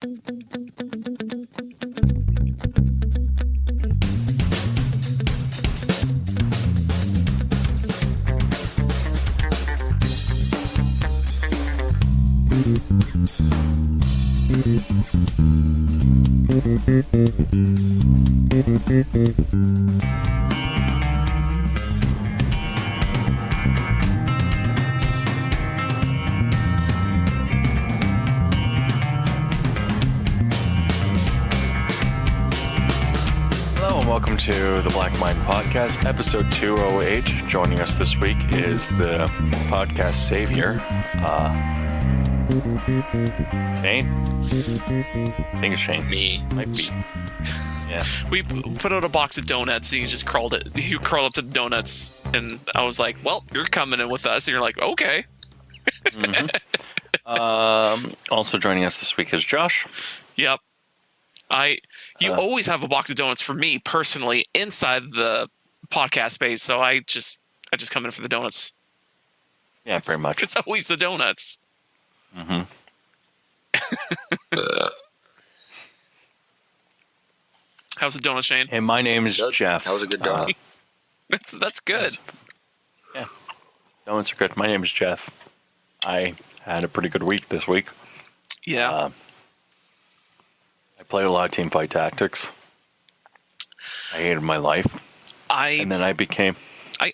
Hello and welcome to the Black Mind Podcast, episode 208. Joining us this week is the podcast savior, Shane? I think it's Shane. Me. Might be. Yeah. We put out a box of donuts and you just crawled up to the donuts, and I was like, well, you're coming in with us, and you're like, okay. Also joining us this week is Josh. Yep. You always have a box of donuts for me personally inside the podcast space, so I just come in for the donuts. Yeah, pretty much. It's always the donuts. Mm-hmm. How's the donut, Shane? And my name is Jeff. That was a good donut. That's good. Yeah. Donuts are good. My name is Jeff. I had a pretty good week this week. Yeah. I played a lot of Teamfight Tactics. I hated my life. And then I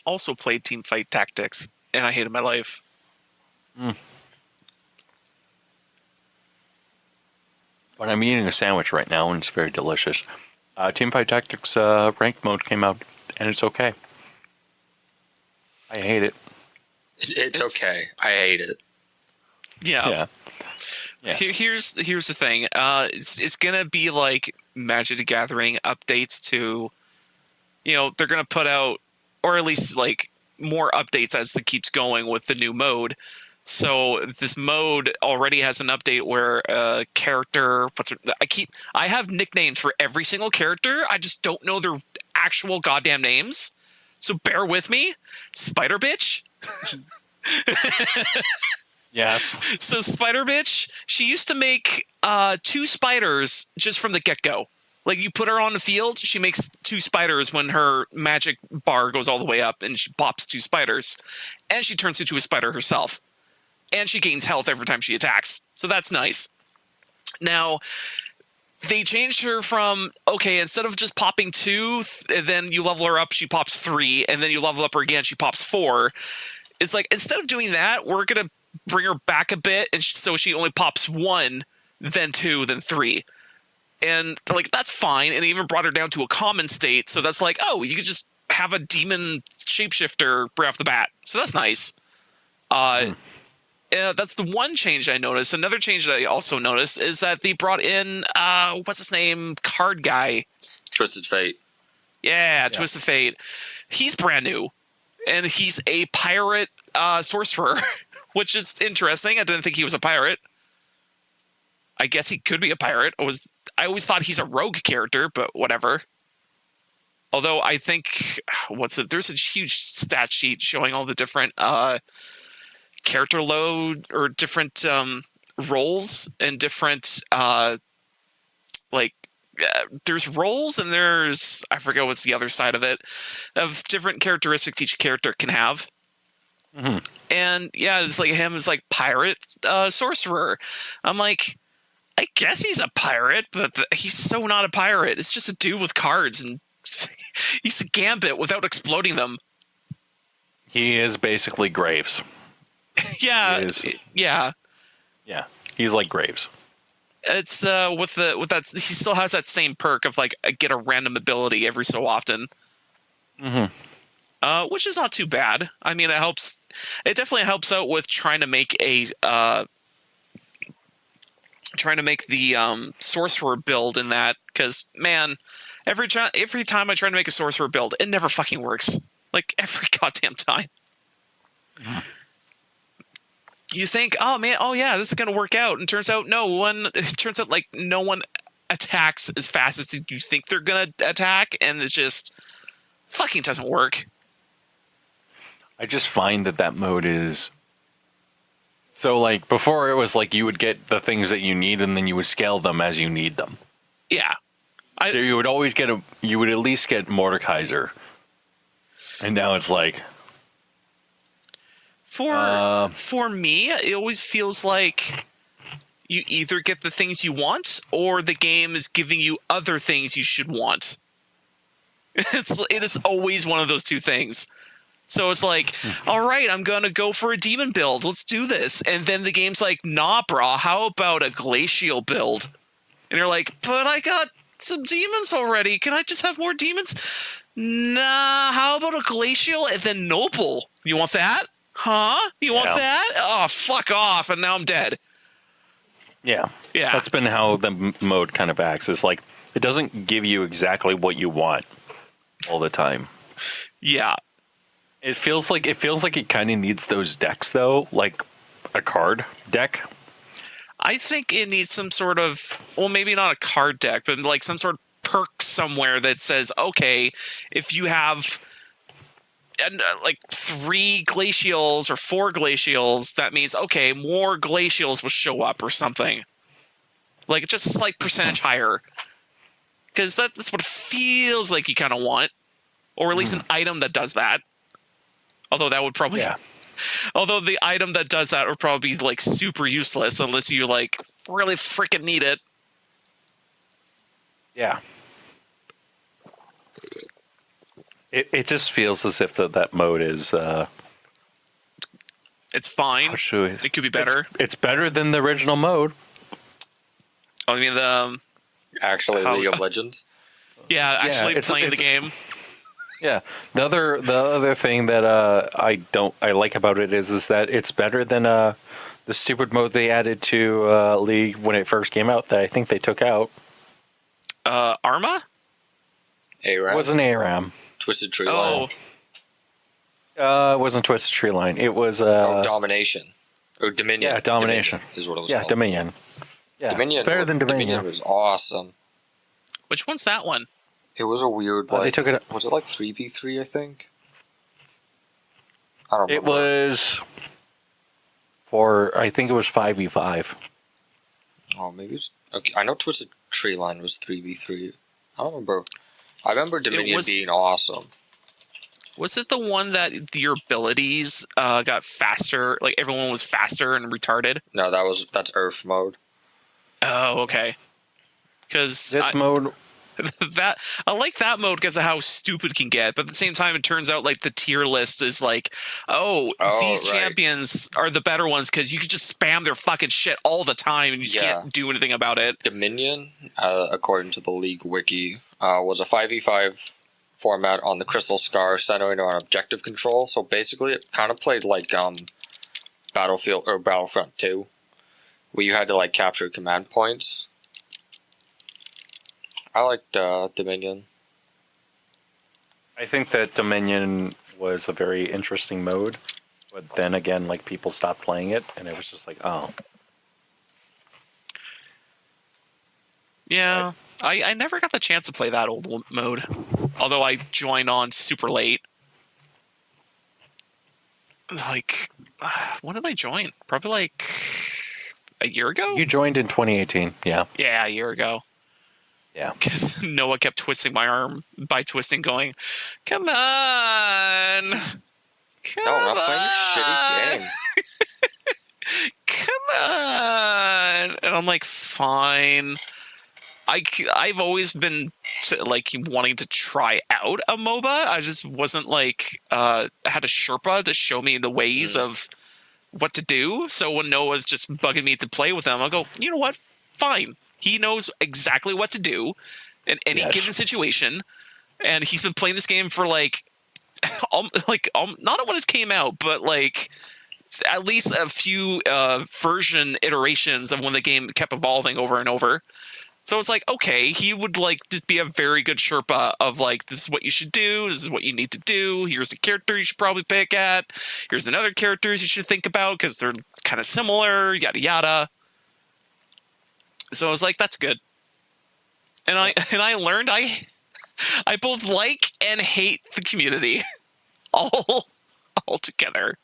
also played Teamfight Tactics, and I hated my life. But I'm eating a sandwich right now, and it's very delicious. Teamfight Tactics ranked mode came out, and it's okay. I hate it. It's okay. I hate it. Yeah. Yes. Here's the thing. It's gonna be like Magic the Gathering updates to, they're gonna put out, or at least like more updates as it keeps going with the new mode. So this mode already has an update where a character, I have nicknames for every single character. I just don't know their actual goddamn names. So bear with me. Spider Bitch. Yes. So Spider Bitch, she used to make 2 spiders just from the get-go. Like, you put her on the field, she makes 2 spiders when her magic bar goes all the way up, and she pops 2 spiders. And she turns into a spider herself. And she gains health every time she attacks. So that's nice. Now, they changed her from, okay, instead of just popping 2, then you level her up, she pops 3, and then you level up her again, she pops 4. It's like, instead of doing that, we're going to bring her back a bit, and so she only pops 1, then 2, then 3. And, like, that's fine, and they even brought her down to a common state, so that's like, oh, you could just have a demon shapeshifter right off the bat. So that's nice. That's the one change I noticed. Another change that I also noticed is that they brought in, what's his name? Card guy. Twisted Fate. Yeah, Twisted Fate. He's brand new. And he's a pirate sorcerer, which is interesting. I didn't think he was a pirate. I guess he could be a pirate. I always thought he's a rogue character, but whatever. Although I think, there's a huge stat sheet showing all the different character load or different roles and different there's roles and there's, I forget what's the other side of it, of different characteristics each character can have. Mm-hmm. And yeah, it's like him is like pirate sorcerer. I'm like, I guess he's a pirate, but he's so not a pirate. It's just a dude with cards, and he's a gambit without exploding them. He is basically Graves. Yeah. Yeah. Yeah. He's like Graves. It's with that, he still has that same perk of like get a random ability every so often. Mm-hmm. Which is not too bad. I mean, it helps. It definitely helps out with trying to make the sorcerer build in that, because man, every time I try to make a sorcerer build, it never fucking works. Like every goddamn time. Mm-hmm. You think, oh man, oh yeah, this is gonna work out, and turns out no one. It turns out like no one attacks as fast as you think they're gonna attack, and it just fucking doesn't work. I just find that mode is So like before it was like you would get the things that you need and then you would scale them as you need them. Yeah. So you would always get you would at least get Mordekaiser. And now it's like for me, it always feels like you either get the things you want or the game is giving you other things you should want. It's always one of those two things. So it's like, all right, I'm going to go for a demon build. Let's do this. And then the game's like, nah, brah, how about a glacial build? And you're like, but I got some demons already. Can I just have more demons? Nah, how about a glacial and then noble? You want that? Huh? You want that? Oh, fuck off. And now I'm dead. Yeah. Yeah. That's been how the mode kind of acts. It's like it doesn't give you exactly what you want all the time. Yeah. It feels like it kind of needs those decks though, like a card deck. I think it needs some sort of, well, maybe not a card deck, but like some sort of perk somewhere that says, okay, if you have like 3 glacials or 4 glacials, that means, okay, more glacials will show up or something. Like just a slight percentage higher. Because that's what it feels like you kind of want. Or at least an item that does that. Although that would probably... Yeah. Although the item that does that would probably be like super useless unless you like really freaking need it. Yeah. It just feels as if that mode is It's fine. It could be better. It's better than the original mode. Oh, I mean the Actually, League of Legends. actually playing the game. Yeah. The other thing that I like about it is that it's better than the stupid mode they added to League when it first came out that I think they took out. Arma? ARAM. It wasn't ARAM. Twisted Tree Line. It wasn't Twisted Tree Line. It was Domination. Or Dominion. Yeah, Domination. Dominion is what it was yeah, called. Dominion. Yeah, Dominion. it's better than Dominion. Dominion was awesome. Which one's that one? It was a weird, they took it. Was it like 3v3, I think? I don't It remember. was I think it was 5v5. Oh, maybe it's... Okay, I know Twisted Tree Line was 3v3. I don't remember. I remember Dominion being awesome. Was it the one that your abilities got faster, like everyone was faster and retarded? No, that's Earth mode. Oh, okay. Because This mode... that I like that mode because of how stupid it can get, but at the same time, it turns out like the tier list is like, these champions are the better ones because you can just spam their fucking shit all the time and you just can't do anything about it. Dominion, according to the League wiki, was a 5v5 format on the Crystal Scar centering on objective control. So basically, it kind of played like Battlefield or Battlefront 2, where you had to like capture command points. I liked Dominion. I think that Dominion was a very interesting mode, but then again, like people stopped playing it, and it was just like, oh. Yeah, I never got the chance to play that old mode, although I joined on super late. Like, when did I join? Probably like a year ago? You joined in 2018, yeah. Yeah, a year ago. Yeah. Because Noah kept twisting my arm by twisting, going, come on. No, I'm not playing your shitty game. Come on. And I'm like, fine. I've always been like wanting to try out a MOBA. I just wasn't like, I had a Sherpa to show me the ways of what to do. So when Noah's just bugging me to play with him, I'll go, you know what? Fine. He knows exactly what to do in any given situation, and he's been playing this game for not when it came out, but like at least a few version iterations of when the game kept evolving over and over. So it's like, okay, he would like just be a very good Sherpa of like, this is what you should do, this is what you need to do. Here's a character you should probably pick at. Here's another characters you should think about because they're kind of similar. Yada yada. So I was like, that's good. And I learned I both like and hate the community all together.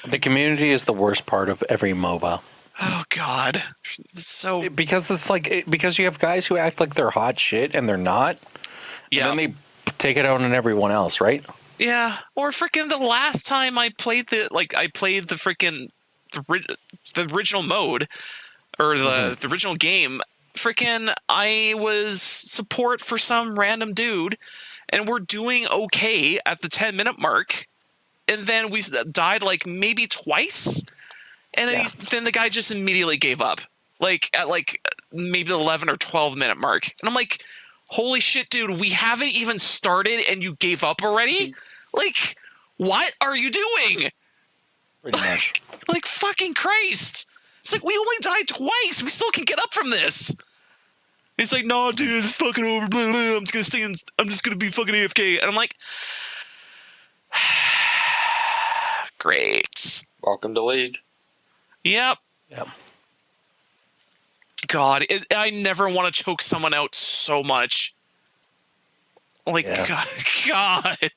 The community is the worst part of every MOBA. Oh God, so Because it's like because you have guys who act like they're hot shit and they're not. yeah, And then they take it out on everyone else, right? yeah. Or freaking the last time I played the freaking the original mode or the original game. Freaking, I was support for some random dude, and we're doing okay at the 10-minute mark, and then we died like maybe twice, and then the guy just immediately gave up, like at like maybe the 11 or 12-minute mark, and I'm like, holy shit, dude, we haven't even started and you gave up already? Like, what are you doing? Pretty much. Like, fucking Christ. It's like, we only died twice. We still can get up from this. It's like, no, dude, it's fucking over. Blah, blah. I'm just gonna be fucking AFK. And I'm like, great. Welcome to League. Yep. Yep. God, I never want to choke someone out so much. Like, Yeah. God.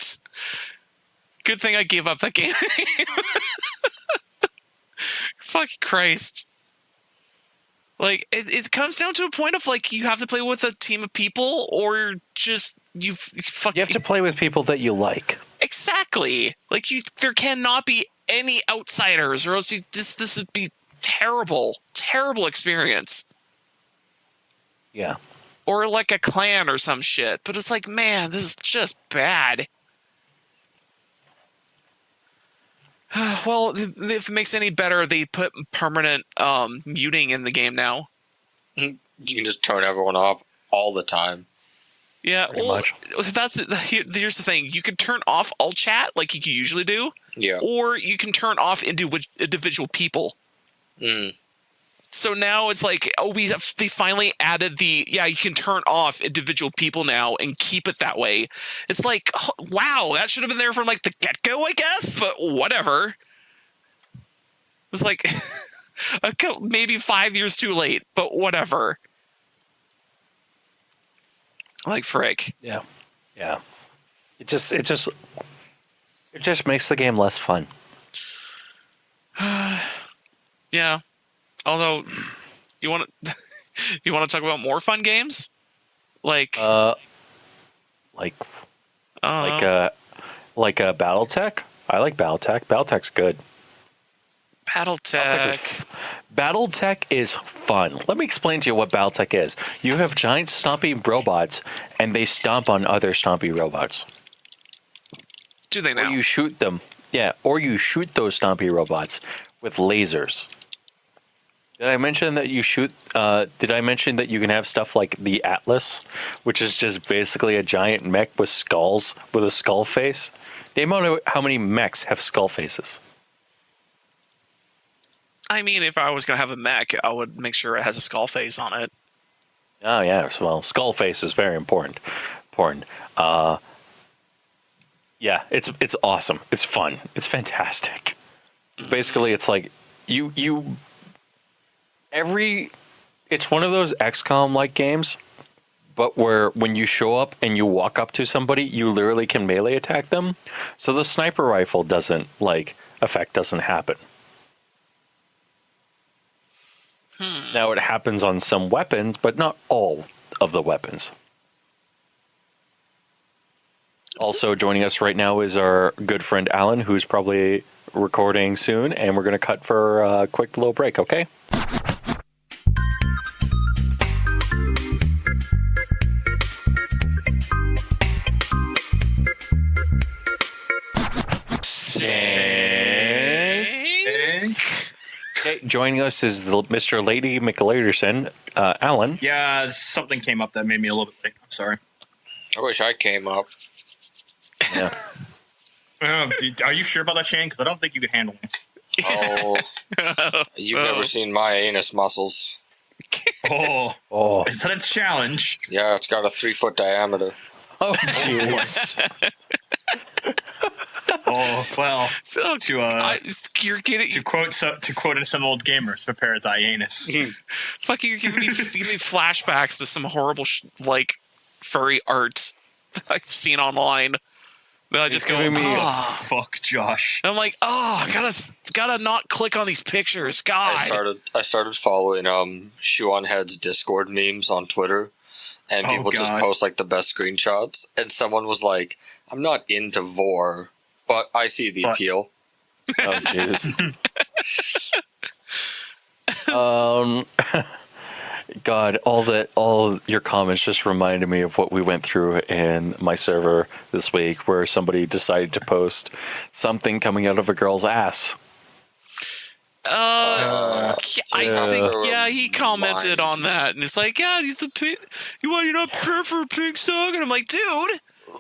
Good thing I gave up that game. Fucking Christ. Like, it comes down to a point of, like, you have to play with a team of people, or just, you have to play with people that you like. Exactly. Like, there cannot be any outsiders, or else this would be terrible. Terrible experience. Yeah. Or, like, a clan or some shit. But it's like, man, this is just bad. Well, if it makes it any better, they put permanent muting in the game now. You can just turn everyone off all the time. Yeah, Pretty much. Here's the thing: you can turn off all chat like you usually do, Yeah. or you can turn off individual people. So now it's like, they finally added you can turn off individual people now and keep it that way. It's like, wow, that should have been there from like the get-go, I guess, but whatever. It's like maybe 5 years too late, but whatever. Like, frick. Yeah. Yeah. It just makes the game less fun. Yeah. Although, you want to talk about more fun games? Like Battletech. I like Battletech. Battletech's good. Battletech is fun. Let me explain to you what Battletech is. You have giant stompy robots, and they stomp on other stompy robots. Do they now? Or you shoot them. Yeah, or you shoot those stompy robots with lasers. Did I mention that you shoot? Did I mention that you can have stuff like the Atlas, which is just basically a giant mech with skulls, with a skull face? Name how many mechs have skull faces. I mean, if I was going to have a mech, I would make sure it has a skull face on it. Oh, yeah. Well, skull face is very important. Yeah, it's awesome. It's fun. It's fantastic. It's basically, it's like it's one of those XCOM-like games, but where when you show up and you walk up to somebody, you literally can melee attack them. So the sniper rifle effect doesn't happen. Now it happens on some weapons, but not all of the weapons. Also joining us right now is our good friend Allan, who's probably recording soon, and we're going to cut for a quick little break, okay? Okay, joining us is Mr. Lady McLaderson, Allan. Yeah, something came up that made me a little bit late. I'm sorry. I wish I came up. Yeah. Are you sure about that, Shane? Because I don't think you could handle me. Oh, you've never seen my anus muscles. Oh. Is that a challenge? Yeah, it's got a 3-foot diameter. Oh, jeez. Oh, well. You're getting to quote some old gamers, prepare thy anus. fucking. You're giving me flashbacks to some horrible furry art that I've seen online. Then I just go, giving me- Fuck Josh. I'm like, I gotta not click on these pictures, God. I started following Shoe on Head's Discord memes on Twitter, and Oh, people just God. post like the best screenshots. And someone was like, "I'm not into vor, but I see the appeal." Oh, jeez. God, all your comments just reminded me of what we went through in my server this week, where somebody decided to post something coming out of a girl's ass. I think, Yeah. he commented on that, and it's like, yeah, you're not prepared for a pink sock, and I'm like, dude,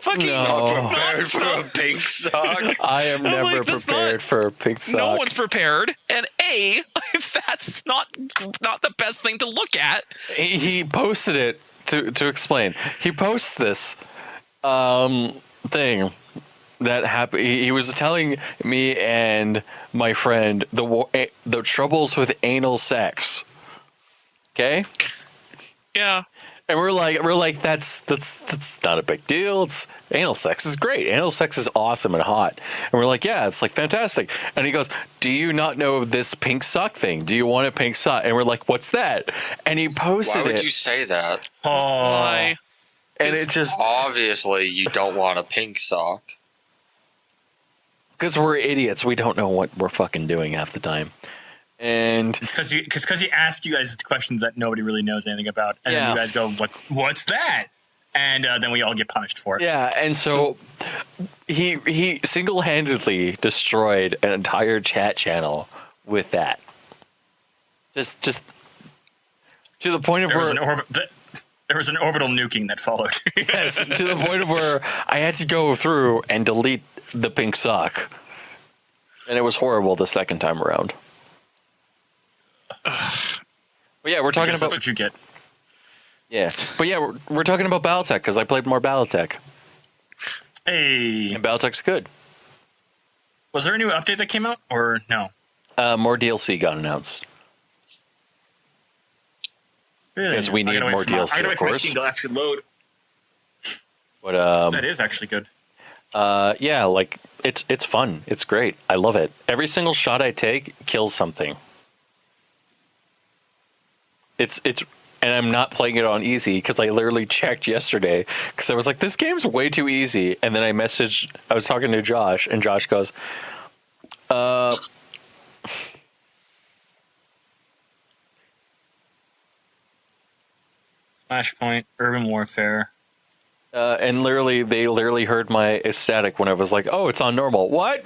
fucking No. Prepared for a pink sock. I am I'm never like, that's prepared for a pink sock. no one's prepared, and that's not the best thing to look at. He posted it to explain. He posts this thing that happened. He was telling me and my friend the troubles with anal sex. Okay, Yeah. and we're like that's not a big deal. It's anal sex is great. Anal sex is awesome and hot. And we're like, yeah, it's like fantastic. And he goes, do you not know this pink sock thing? Do you want a pink sock? And we're like, what's that? And he posted Why would it. you say that? Why? And it just Obviously, you don't want a pink sock. because we're idiots, we don't know what we're fucking doing half the time. And It's because he asked you guys questions that nobody really knows anything about, and then Yeah. you guys go, "What's that?" And then we all get punished for it. yeah, and so he single-handedly destroyed an entire chat channel with that. Just to the point of There was where there was an orbital nuking that followed. yes, to the point of where I had to go through and delete the pink sock, and it was horrible the second time around. But yeah, we're talking That's about what you get. but yeah, we're talking about Battletech because I played more Battletech, Hey, and Battletech's good. was there a new update that came out or no? More DLC got announced. Really? Because we I gotta need wait more for my- DLC, I gotta wait of for my course. Steam to actually load. But That is actually good. yeah, like it's fun. It's great. I love it. Every single shot I take kills something. It's and I'm not playing it on easy because I literally checked yesterday because I was like, this game's way too easy. And then I was talking to Josh, and Josh goes, Flashpoint, Urban Warfare. and they literally heard my ecstatic when I was like, oh, it's on normal. What?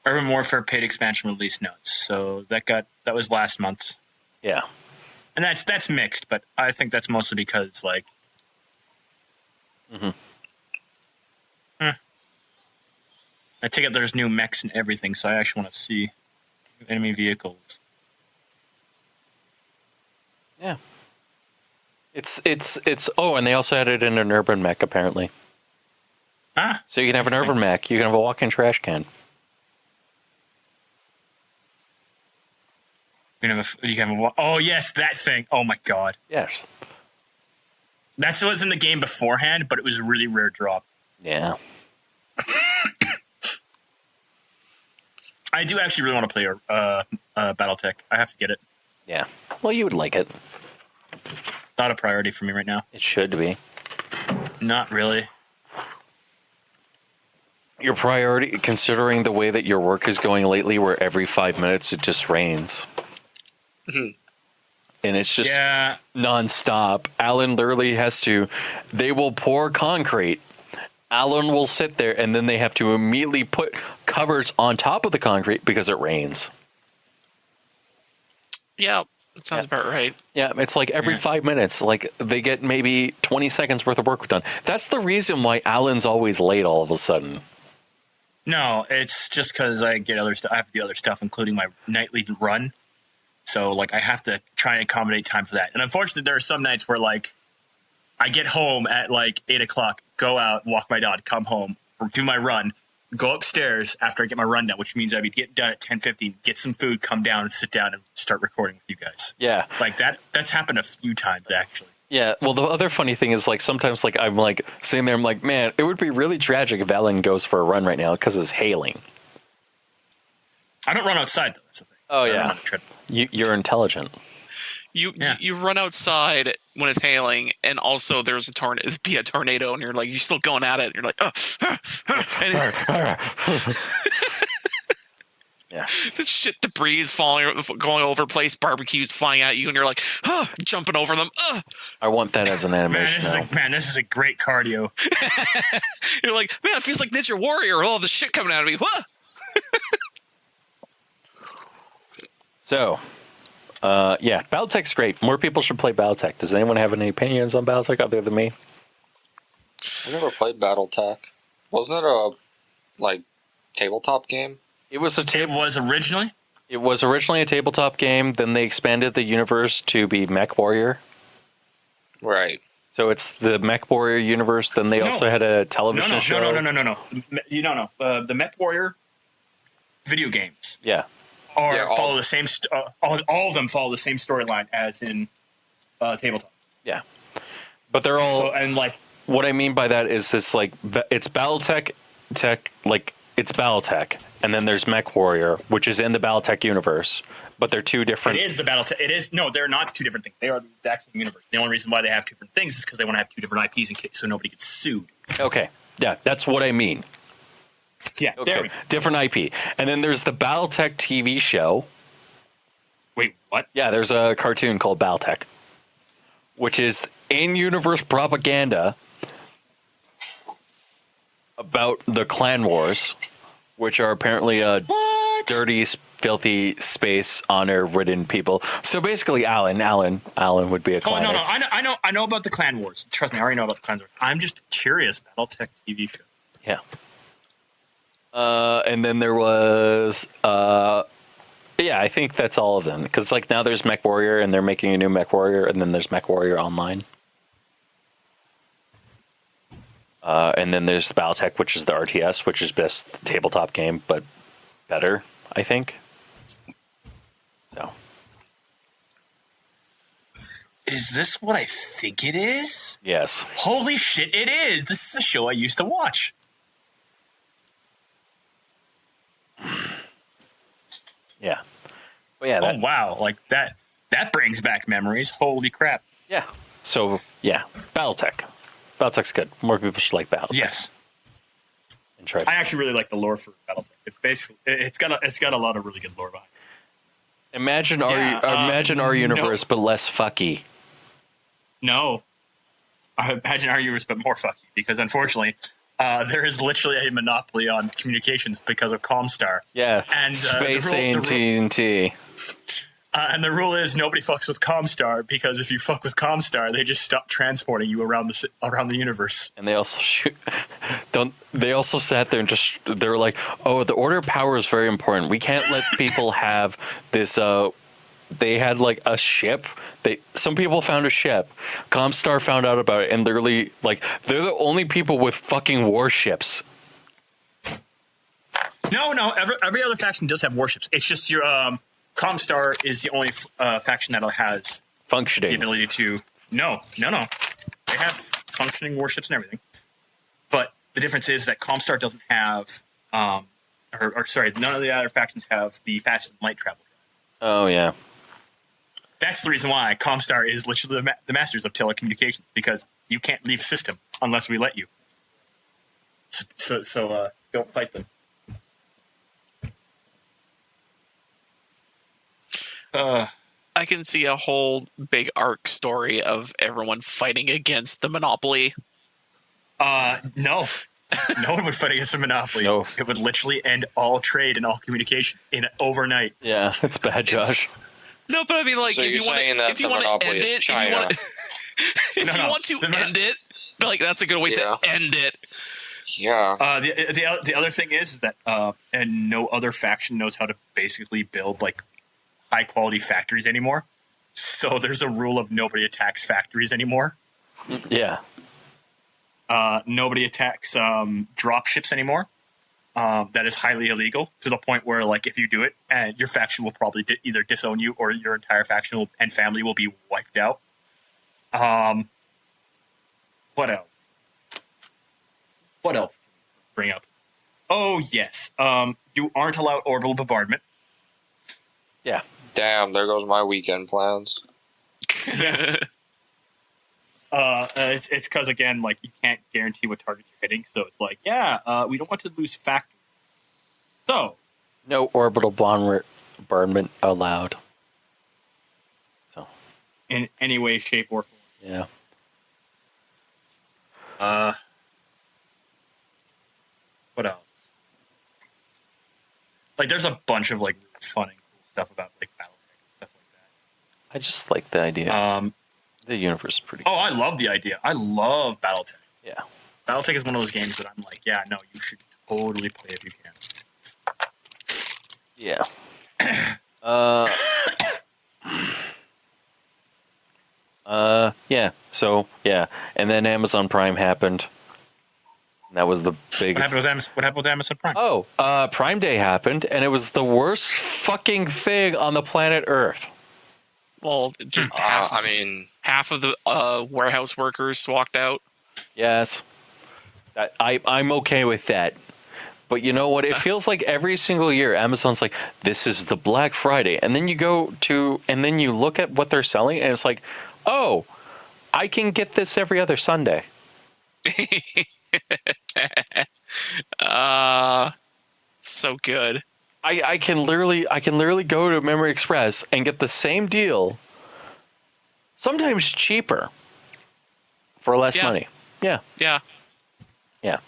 Urban Warfare paid expansion release notes. So that was last month's. Yeah. And that's mixed, but I think that's mostly because like I take it there's new mechs and everything, so I actually want to see enemy vehicles. Yeah. It's oh, and they also added in an urban mech apparently. Ah, So you can have an urban mech, you can have a walk-in trash can. you can have a oh yes, that thing. Oh my god. Yes. That's what was in the game beforehand, but it was a really rare drop. Yeah. I do actually really want to play Battletech. I have to get it. Yeah. Well, you would like it. Not a priority for me right now. It should be. Not really. Your priority, considering the way that your work is going lately, where every 5 minutes it just rains. And it's just Yeah. nonstop. Allan literally they will pour concrete. Allan will sit there, and then they have to immediately put covers on top of the concrete because it rains. Yeah, that sounds about right. Yeah, it's like every Yeah. 5 minutes, like they get maybe 20 seconds worth of work done. That's the reason why Allan's always late all of a sudden. No, it's just because I get other stuff. I have to do other stuff, including my nightly run. So, like, I have to try and accommodate time for that. And unfortunately, there are some nights where, like, I get home at like 8 o'clock, go out, walk my dog, come home, do my run, go upstairs after I get my run done, which means I'd be get done at 10:50, get some food, come down and sit down and start recording with you guys. Yeah. Like that's happened a few times actually. Yeah, well, the other funny thing is, like, sometimes, like, I'm, like, sitting there, I'm like, man, it would be really tragic if Allan goes for a run right now because it's hailing. I don't run outside, though. That's the thing. Oh, I run yeah. on the treadmill. You're intelligent. Yeah. You run outside when it's hailing, and also there's a tornado, and you're like you're still going at it. And you're like, and Yeah. the shit debris is going over place, barbecues flying at you, and you're like, jumping over them. I want that as an animation. This is a great cardio. You're like, man, it feels like Ninja Warrior. All the shit coming out of me. So, yeah, Battletech's great. More people should play Battletech. Does anyone have any opinions on Battletech other than me? I never played Battletech. Wasn't it a tabletop game? It was It was originally. It was originally a tabletop game. Then they expanded the universe to be Mech Warrior. Right. So it's the Mech Warrior universe. Then they also had a television show. No. The Mech Warrior video games. Yeah. Follow the same. All of them follow the same storyline as in tabletop. Yeah. But they're all. So, what I mean by that is this, like, it's Battletech, it's Battletech, and then there's Mech Warrior, which is in the Battletech universe, but they're two different. It is the Battletech. They're not two different things. They are the exact same universe. The only reason why they have two different things is because they want to have two different IPs in case so nobody gets sued. Okay. Yeah, that's what I mean. Yeah, Okay. there we go. Different IP. And then there's the Battletech TV show. Wait, what? Yeah, there's a cartoon called Battletech, which is in-universe propaganda about the Clan Wars, which are apparently dirty, filthy, space honor-ridden people. So basically, Allan would be a clan. Oh no, I know about the Clan Wars. Trust me, I already know about the Clan Wars. I'm just curious. Battletech TV show. Yeah. And then there was, yeah, I think that's all of them. Because, like, now there's Mech Warrior, and they're making a new Mech Warrior, and then there's Mech Warrior Online. And then there's Battletech, which is the RTS, which is best tabletop game, but better, I think. So. Is this what I think it is? Yes. Holy shit, it is! This is a show I used to watch. Yeah. Well, yeah. Oh wow! Like that brings back memories. Holy crap! Yeah. So yeah, Battletech. Battletech's good. More people should like Battletech. Yes. And try. I actually really like the lore for Battletech. It's basically it's got a lot of really good lore behind it. Imagine our universe, but less fucky. No. I imagine our universe, but more fucky, because unfortunately, there is literally a monopoly on communications because of Comstar. Yeah. And Space AT&T. And the rule is nobody fucks with Comstar, because if you fuck with Comstar, they just stop transporting you around the universe. And they also they also sat there and they were like, oh, the order of power is very important. We can't let people have this. They had like a ship. Some people found a ship. Comstar found out about it, and they're the only people with fucking warships. No. Every other faction does have warships. It's just your Comstar is the only faction that has Functioning. the ability to. No. They have functioning warships and everything. But the difference is that Comstar doesn't have, none of the other factions have the fastest light travel. Oh yeah. That's the reason why Comstar is literally the masters of telecommunications, because you can't leave a system unless we let you. So don't fight them. I can see a whole big arc story of everyone fighting against the monopoly. No. No one would fight against a monopoly. No. It would literally end all trade and all communication overnight. Yeah, it's bad, Josh. No, but I mean, like, So if you're you want saying to, that if you the want to monopoly end is it, China. if you want to end it, like, that's a good way to end it. Yeah. The other thing is that and no other faction knows how to basically build like high quality factories anymore. So there's a rule of nobody attacks factories anymore. Yeah. Nobody attacks drop ships anymore. That is highly illegal, to the point where, like, if you do it, and your faction will probably either disown you, or your entire faction and family will be wiped out. What else? What else? Bring up. Oh yes. You aren't allowed orbital bombardment. Yeah. Damn, there goes my weekend plans. It's because again, like you can't guarantee what targets you're hitting, so it's like, we don't want to lose factory. So No orbital bombardment allowed. So. in any way, shape, or form. Yeah. What else? Like, there's a bunch of like fun and cool stuff about like Battletech and stuff like I just like the idea. that. The universe is pretty I love the idea. I love Battletech. Yeah. Battletech is one of those games that I'm like, yeah, no, you should totally play if you can. Yeah. Yeah. So, yeah. And then Amazon Prime happened. And that was the biggest. What happened with Amazon Prime? Oh, Prime Day happened, and it was the worst fucking thing on the planet Earth. Well, I mean, half of the warehouse workers walked out. Yes. I'm okay with that. But you know what? It feels like every single year Amazon's like, this is the Black Friday. And then you then you look at what they're selling, and it's like, oh, I can get this every other Sunday. So good. I can literally go to Memory Express and get the same deal, sometimes cheaper, for less money. Yeah. Yeah. Yeah.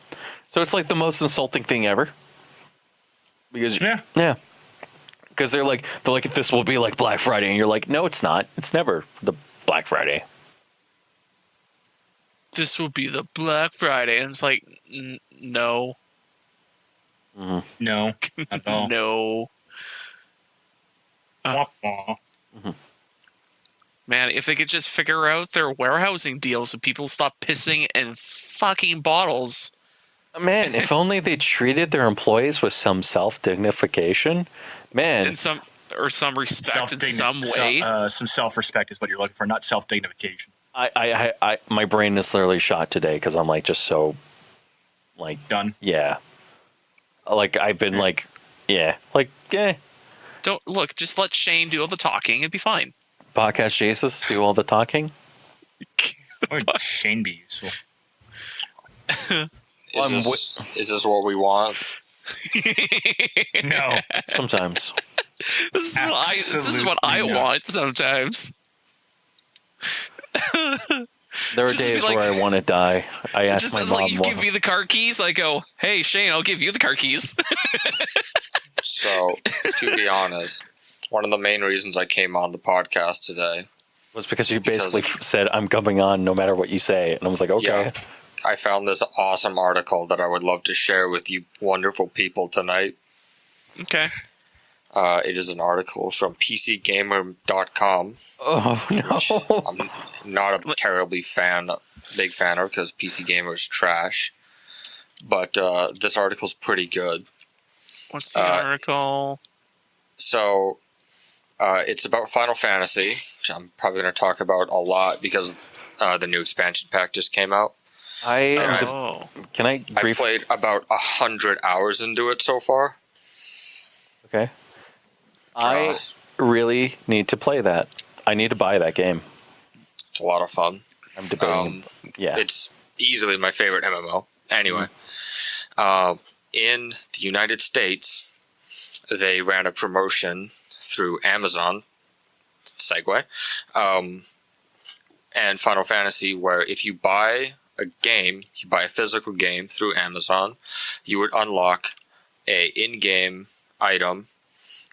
So it's like the most insulting thing ever. Because because they're like this will be like Black Friday, and you're like, no, it's not. It's never the Black Friday. This will be the Black Friday, and it's like, no. Mm-hmm. No, not at all. No. Mm-hmm. Man, if they could just figure out their warehousing deals so people stop pissing in fucking bottles. Man, if only they treated their employees with some self-dignification. Man. In some respect in some way. Some self-respect is what you're looking for, not self-dignification. I my brain is literally shot today because I'm like just so like done. Yeah. Like I've been like, yeah, like, Don't look. Just let Shane do all the talking. It'd be fine. Podcast Jesus do all the talking. Or would Shane be useful? Is this what we want? No. Sometimes. This is what I want sometimes. There are Just days be like- where I want to die. I ask Just my like mom. you give me the car keys, I go, hey Shane, I'll give you the car keys. So, to be honest, one of the main reasons I came on the podcast today was because you basically said I'm coming on no matter what you say, and I was like, okay. Yeah, I found this awesome article that I would love to share with you wonderful people tonight. Okay. It is an article from PCGamer.com. Oh no! I'm not a terribly big fan of because PC Gamer is trash. But this article's pretty good. What's the article? So it's about Final Fantasy, which I'm probably going to talk about a lot because the new expansion pack just came out. Can I I played about 100 hours into it so far. Okay. I really need to play that. I need to buy that game. It's a lot of fun. I'm debating. Yeah. It's easily my favorite MMO. Anyway, in the United States, they ran a promotion through Amazon, segue, and Final Fantasy, where if you buy a game, you buy a physical game through Amazon, you would unlock a in-game item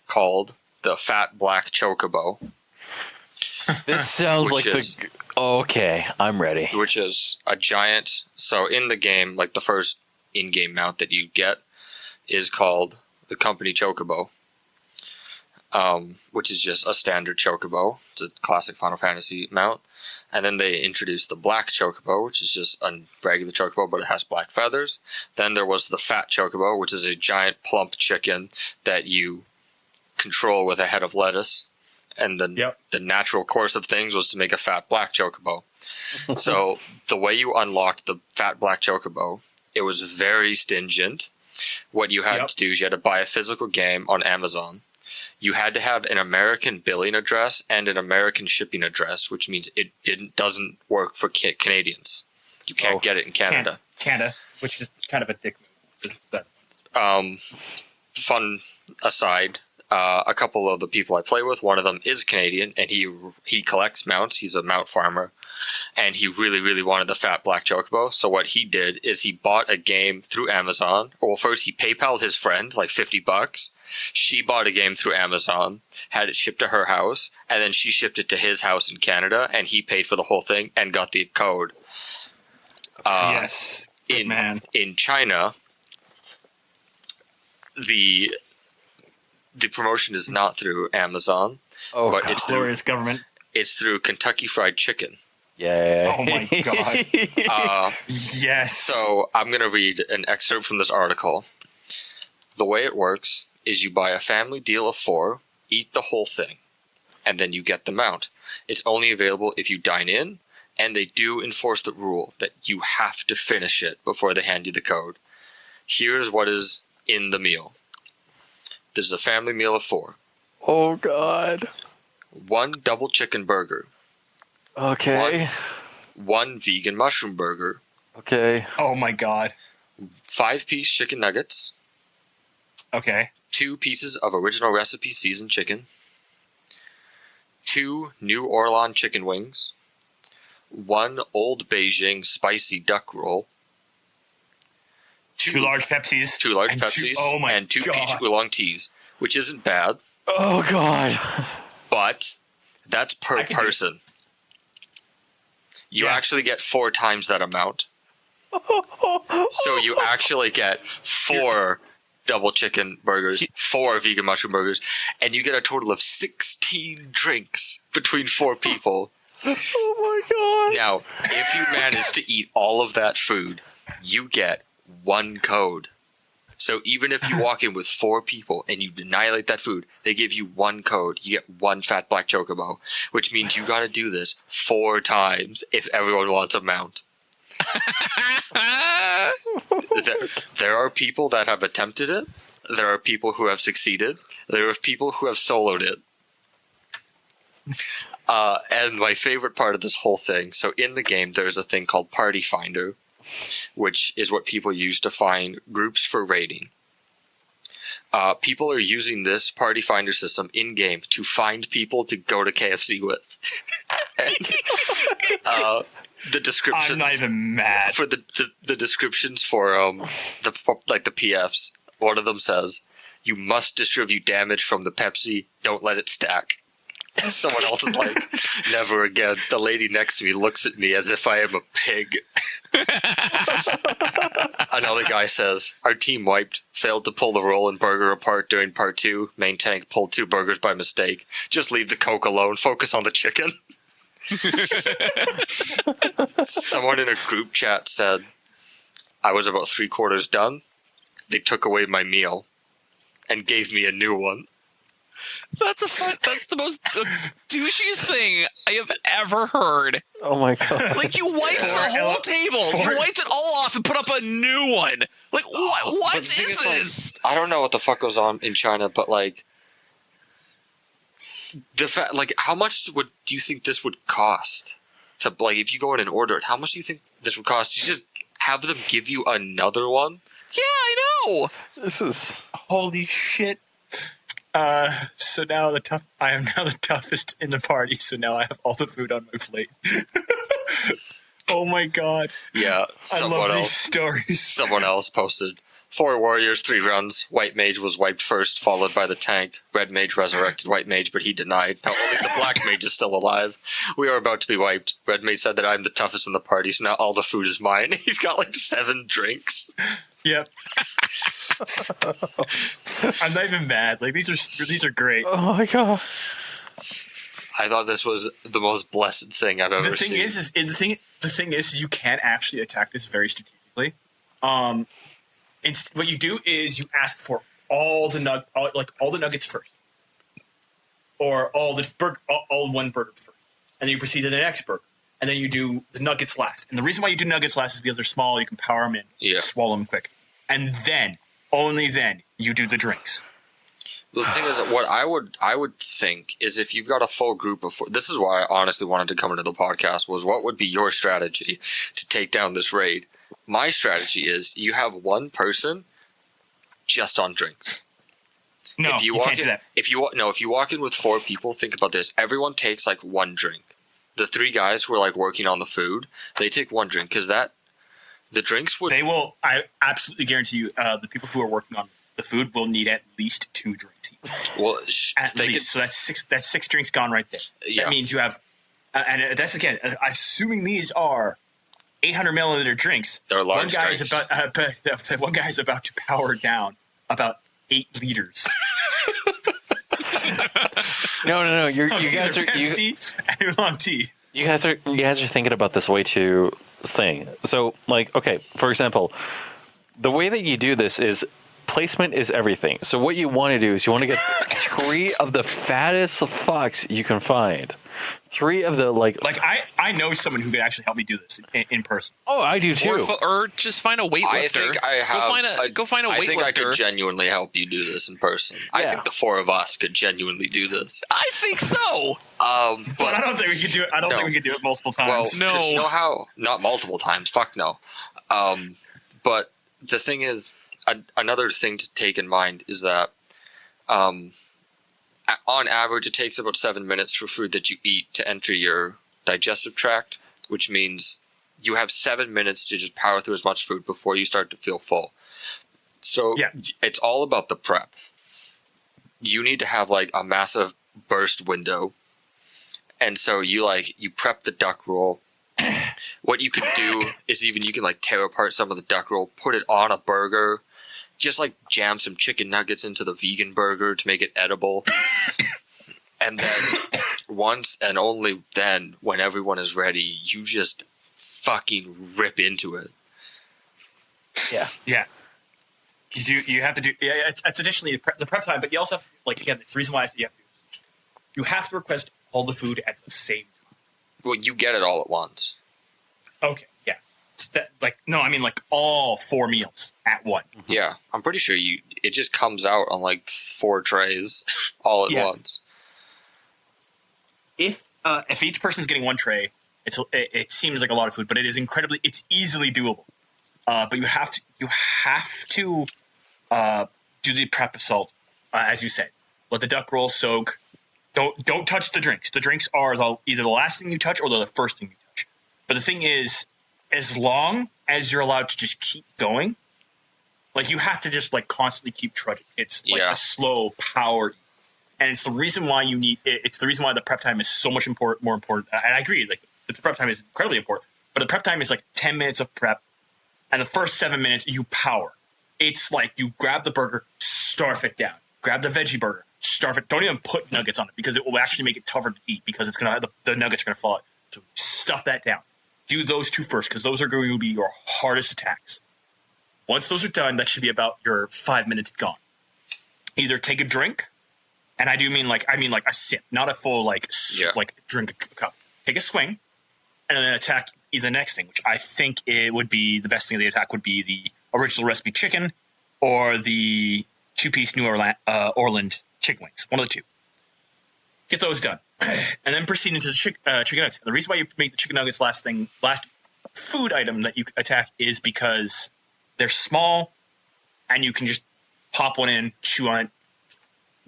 called the Fat Black Chocobo. This sounds like okay, I'm ready. Which is a giant. So in the game, like the first in-game mount that you get is called the Company Chocobo, which is just a standard Chocobo. It's a classic Final Fantasy mount. And then they introduced the Black Chocobo, which is just a regular Chocobo, but it has black feathers. Then there was the Fat Chocobo, which is a giant plump chicken that you control with a head of lettuce. and then Yep. the natural course of things was to make a fat black chocobo. So the way you unlocked the fat black chocobo, it was very stingent. What you had to do is you had to buy a physical game on Amazon. You had to have an American billing address and an American shipping address, which means it doesn't work for Canadians. You can't get it in Canada. Canada, which is kind of a dick move. But Fun aside, a couple of the people I play with, one of them is Canadian, and he collects mounts. He's a mount farmer, and he really, really wanted the fat black chocobo. So what he did is he bought a game through Amazon. Well, first he PayPal'd his friend like $50. She bought a game through Amazon, had it shipped to her house, and then she shipped it to his house in Canada, and he paid for the whole thing and got the code. yes, good man. In China, the promotion is not through Amazon, but it's through Glorious government. It's through Kentucky Fried Chicken. Yeah. Oh my god. Yes. So I'm going to read an excerpt from this article. The way it works is you buy a family deal of 4, eat the whole thing, and then you get the mount. It's only available if you dine in, and they do enforce the rule that you have to finish it before they hand you the code. Here's what is in the meal. There's a family meal of 4. Oh God. 1 double chicken burger. Okay. One vegan mushroom burger. Okay. Oh my god. 5-piece chicken nuggets. Okay. 2 pieces of original recipe seasoned chicken. 2 New Orleans chicken wings. 1 Old Beijing spicy duck roll. 2 large Pepsis. 2 large and Pepsis. Oh my and 2 god. peach oolong teas, which isn't bad, Oh God. but that's per I can do- person. You Yeah. actually get 4 times that amount. So you actually get 4 double chicken burgers, 4 vegan mushroom burgers, and you get a total of 16 drinks between 4 people. Oh my God. Now, if you manage to eat all of that food, you get 1 code. So even if you walk in with 4 people and you annihilate that food, they give you 1 code. You get 1 fat black chocobo, which means you got to do this 4 times if everyone wants a mount. There are people that have attempted it. There are people who have succeeded. There are people who have soloed it. And my favorite part of this whole thing, so in the game, there's a thing called Party Finder, which is what people use to find groups for raiding. People are using this Party Finder system in-game to find people to go to KFC with. And, the descriptions... I'm not even mad. For the descriptions for the PFs, one of them says, "You must distribute damage from the Pepsi. Don't let it stack." Someone else is like, "Never again." The lady next to me looks at me as if I am a pig. Another guy says, "Our team wiped. Failed to pull the roll and burger apart during part 2. Main tank pulled 2 burgers by mistake. Just leave the Coke alone. Focus on the chicken." Someone in a group chat said, "I was about 3/4 done. They took away my meal and gave me a new one." That's the most douchiest thing I have ever heard. Oh my God. Like, you wiped the whole table. You wiped it all off and put up a new one. Like, what But the thing is is, like, this? I don't know what the fuck goes on in China, but like the fact, like, how much do you think this would cost to, like, if you go in and order it? How much do you think this would cost? You just have them give you another one? Yeah, I know. This is. Holy shit. So now I am now the toughest in the party, so now I have all the food on my plate. Oh my god. Yeah, I love these stories. Someone else posted 4 warriors, 3 runs. White mage was wiped first, followed by the tank. Red mage resurrected white mage, but he denied. Now only the black mage is still alive. We are about to be wiped. Red mage said that I'm the toughest in the party, so now all the food is mine. He's got like 7 drinks. Yep. I'm not even mad. Like, these are great. Oh my God. I thought this was the most blessed thing I've ever seen. The thing is, you can actually attack this very strategically. What you do is you ask for all the nuggets first. or all one burger first, and then you proceed to the next burger, and then you do the nuggets last. And the reason why you do nuggets last is because they're small, you can power them in, swallow them quick, and then only then you do the drinks. The thing is, that what I would think is if you've got a full group of this is why I honestly wanted to come into the podcast, was what would be your strategy to take down this raid? My strategy is you have one person just on drinks. No, if you can't do that. If you walk in with 4 people, think about this. Everyone takes like one drink. The 3 guys who are like working on the food, they take one drink because the drinks would. They will. I absolutely guarantee you, the people who are working on the food will need at least 2 drinks. Well, at least. So that's 6. That's 6 drinks gone right there. Yeah. That means you have, and that's again assuming these are 800 milliliter drinks. They're large drinks. One guy's about to power down about 8 liters. No. You guys are Pepsi and long tea. You guys are thinking about this way too thing. So, like, okay, for example, the way that you do this is placement is everything. So what you want to do is you want to get 3 of the fattest fucks you can find. 3 of the like I know someone who could actually help me do this in person. Oh, I do too. Or just find a weightlifter. I think I have. Go find a weightlifter. I think I could genuinely help you do this in person. Yeah. I think the 4 of us could genuinely do this. I think so. But I don't think we could do it. I don't think we could do it multiple times. Well, no. You know how? Not multiple times. Fuck no. But the thing is, another thing to take in mind is that, on average, it takes about 7 minutes for food that you eat to enter your digestive tract, which means you have 7 minutes to just power through as much food before you start to feel full. So it's all about the prep. You need to have like a massive burst window. And so you prep the duck roll. What you can do is you can like tear apart some of the duck roll, put it on a burger, just like jam some chicken nuggets into the vegan burger to make it edible. And then once and only then, when everyone is ready, you just fucking rip into it. Yeah. You have to do. Yeah, it's additionally the prep time, but you also have to, like, again, it's the reason why I said you have to request all the food at the same time. Well, you get it all at once. Okay, yeah. I mean like all 4 meals at once. Yeah, I'm pretty sure it just comes out on like 4 trays all at once. If each person's getting 1 tray, it seems like a lot of food, but it's easily doable. But you have to do the prep assault, as you said. Let the duck roll soak. Don't touch the drinks. The drinks are either the last thing you touch or they're the first thing you touch. But the thing is, as long as you're allowed to just keep going, like you have to just like constantly keep trudging. It's like a slow power, and it's the reason why you need. It's the reason why the prep time is so much more important. And I agree, like the prep time is incredibly important. But the prep time is like 10 minutes of prep, and the first 7 minutes you power. It's like you grab the burger, starf it down. Grab the veggie burger, starf it. Don't even put nuggets on it because it will actually make it tougher to eat because it's gonna the nuggets are gonna fall out. So stuff that down. Do those 2 first because those are going to be your hardest attacks. Once those are done, that should be about your 5 minutes gone. Either take a drink, and I mean like a sip, not a full like drink a cup. Take a swing, and then attack the next thing, which I think it would be the best thing of the attack would be the original recipe chicken or the 2-piece New Orleans chicken wings. One of the 2. Get those done. And then proceed into the chicken nuggets. The reason why you make the chicken nuggets last food item that you attack is because they're small and you can just pop one in, chew on it,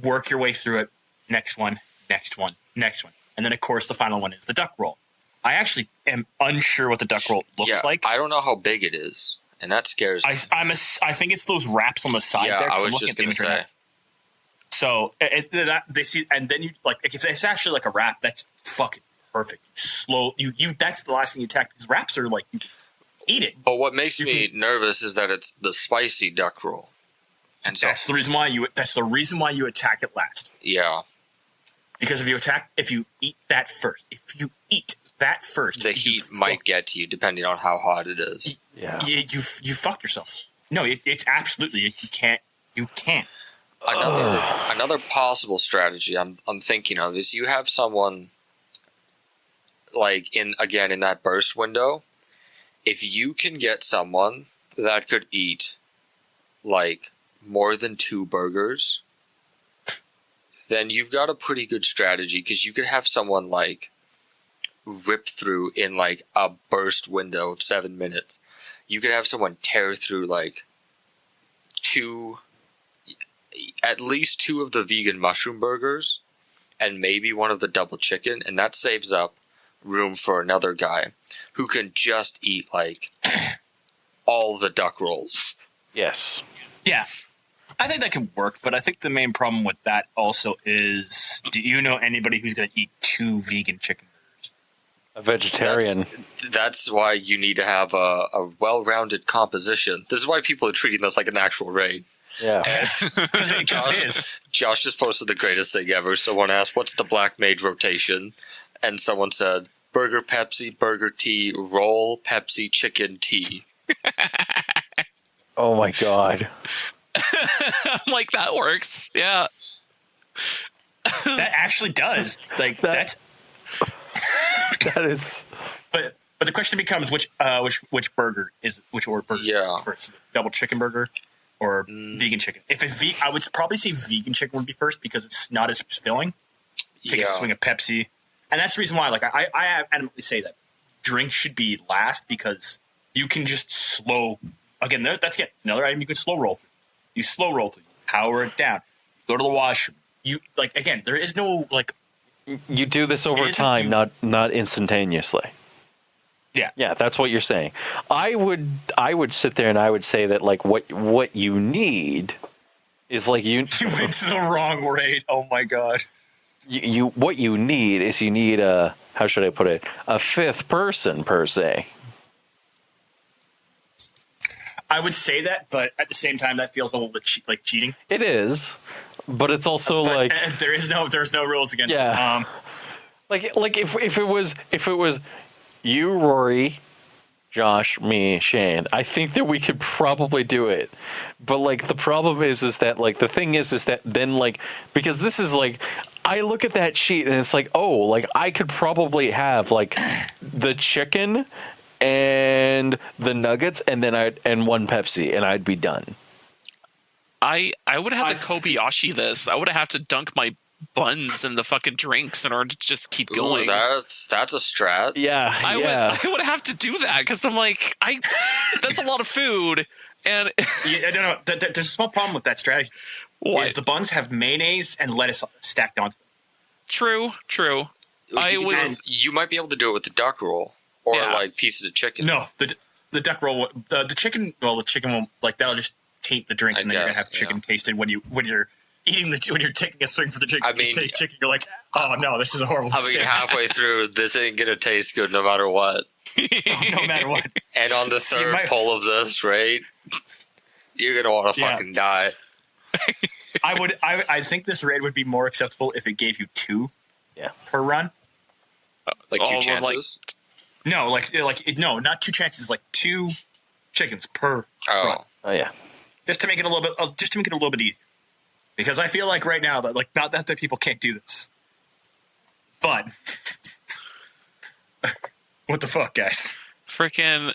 work your way through it. Next one. And then, of course, the final one is the duck roll. I actually am unsure what the duck roll looks like. I don't know how big it is, and that scares me. I think it's those wraps on the side there. I was just going to say. So they see, and then you like if it's actually like a wrap, that's fucking perfect. That's the last thing you attack because wraps are like you eat it. But what makes me nervous is that it's the spicy duck roll, and so that's the reason why you attack it last. Yeah, because if you eat that first, the heat might get to you depending on how hot it is. You fucked yourself. No, it's absolutely you can't. Another possible strategy I'm thinking of is you have someone like in that burst window. If you can get someone that could eat like more than 2 burgers, then you've got a pretty good strategy, because you could have someone like rip through in like a burst window of 7 minutes. You could have someone tear through like at least 2 of the vegan mushroom burgers and maybe 1 of the double chicken, and that saves up room for another guy who can just eat like all the duck rolls. Yes. Yeah. I think that could work, but I think the main problem with that also is, do you know anybody who's going to eat 2 vegan chicken burgers? A vegetarian. That's why you need to have a well-rounded composition. This is why people are treating this like an actual raid. Yeah. Josh just posted the greatest thing ever. Someone asked, "What's the black mage rotation?" And someone said, "Burger, Pepsi, burger, tea, roll, Pepsi, chicken, tea." Oh my god. I'm like, that works. Yeah. That actually does. Like That- that's. That is. But the question becomes which burger is which order burger? Yeah. First, double chicken burger or vegan chicken. I would probably say vegan chicken would be first because it's not as filling. Take a swing of Pepsi, and that's the reason why. Like I adamantly say that drinks should be last, because you can just slow. Again, that's another item you can slow roll through. You slow roll through, power it down, go to the washroom. You like again. There is no like. You do this over time, not instantaneously. Yeah. Yeah, that's what you're saying. I would sit there and I would say that like what you need is like you went to the wrong raid. Oh my god. You what you need is you need a, how should I put it, a 5th person per se. I would say that, but at the same time, that feels a little bit like cheating. It is, but it's also like there's no rules against yeah. it. Like if it was you, Rory, Josh, me, Shane, I think that we could probably do it. But like the problem is that like the thing is that then like, because this is like, I look at that sheet and it's like, oh, like I could probably have like the chicken and the nuggets and then and 1 Pepsi and I'd be done. I would have to Kobayashi this. I would have to dunk my buns in the fucking drinks in order to just keep going. Ooh, that's a strat. Yeah, I would have to do that, because I'm like, that's a lot of food. And I don't know. There's a small problem with that strategy. What? Is the buns have mayonnaise and lettuce stacked onto them. True. You might be able to do it with the duck roll or Yeah. like pieces of chicken. No, the duck roll, the chicken. Well, the chicken will like that'll just taint the drink, and then you're gonna have chicken tasted when you're eating when you're taking a swing for the chicken. I mean, taste chicken. You're like, oh no, this is a horrible. I mean, halfway through, this ain't gonna taste good no matter what. No matter what. And on the third pull of this, right, you're gonna want to fucking die. I think this raid would be more acceptable if it gave you 2 per run. Like 2 chances? No, no, not 2 chances, like 2 chickens per run. Oh yeah. Just to make it a little bit easier. Because I feel like right now that like not that people can't do this. But what the fuck, guys? freaking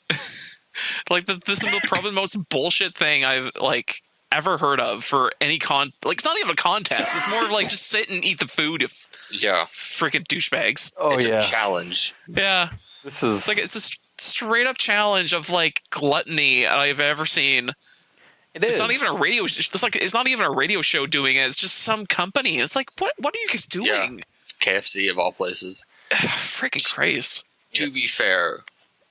like this is probably the most bullshit thing I've like ever heard of for any like it's not even a contest. It's more of like just sit and eat the food if freaking douchebags. Oh it's yeah. a challenge. Yeah. This is it's a straight up challenge of like gluttony I've ever seen. It's not even a radio. It's not even a radio show doing it. It's just some company. It's like, what are you guys doing? Yeah. KFC of all places. Freaking Christ. To be fair,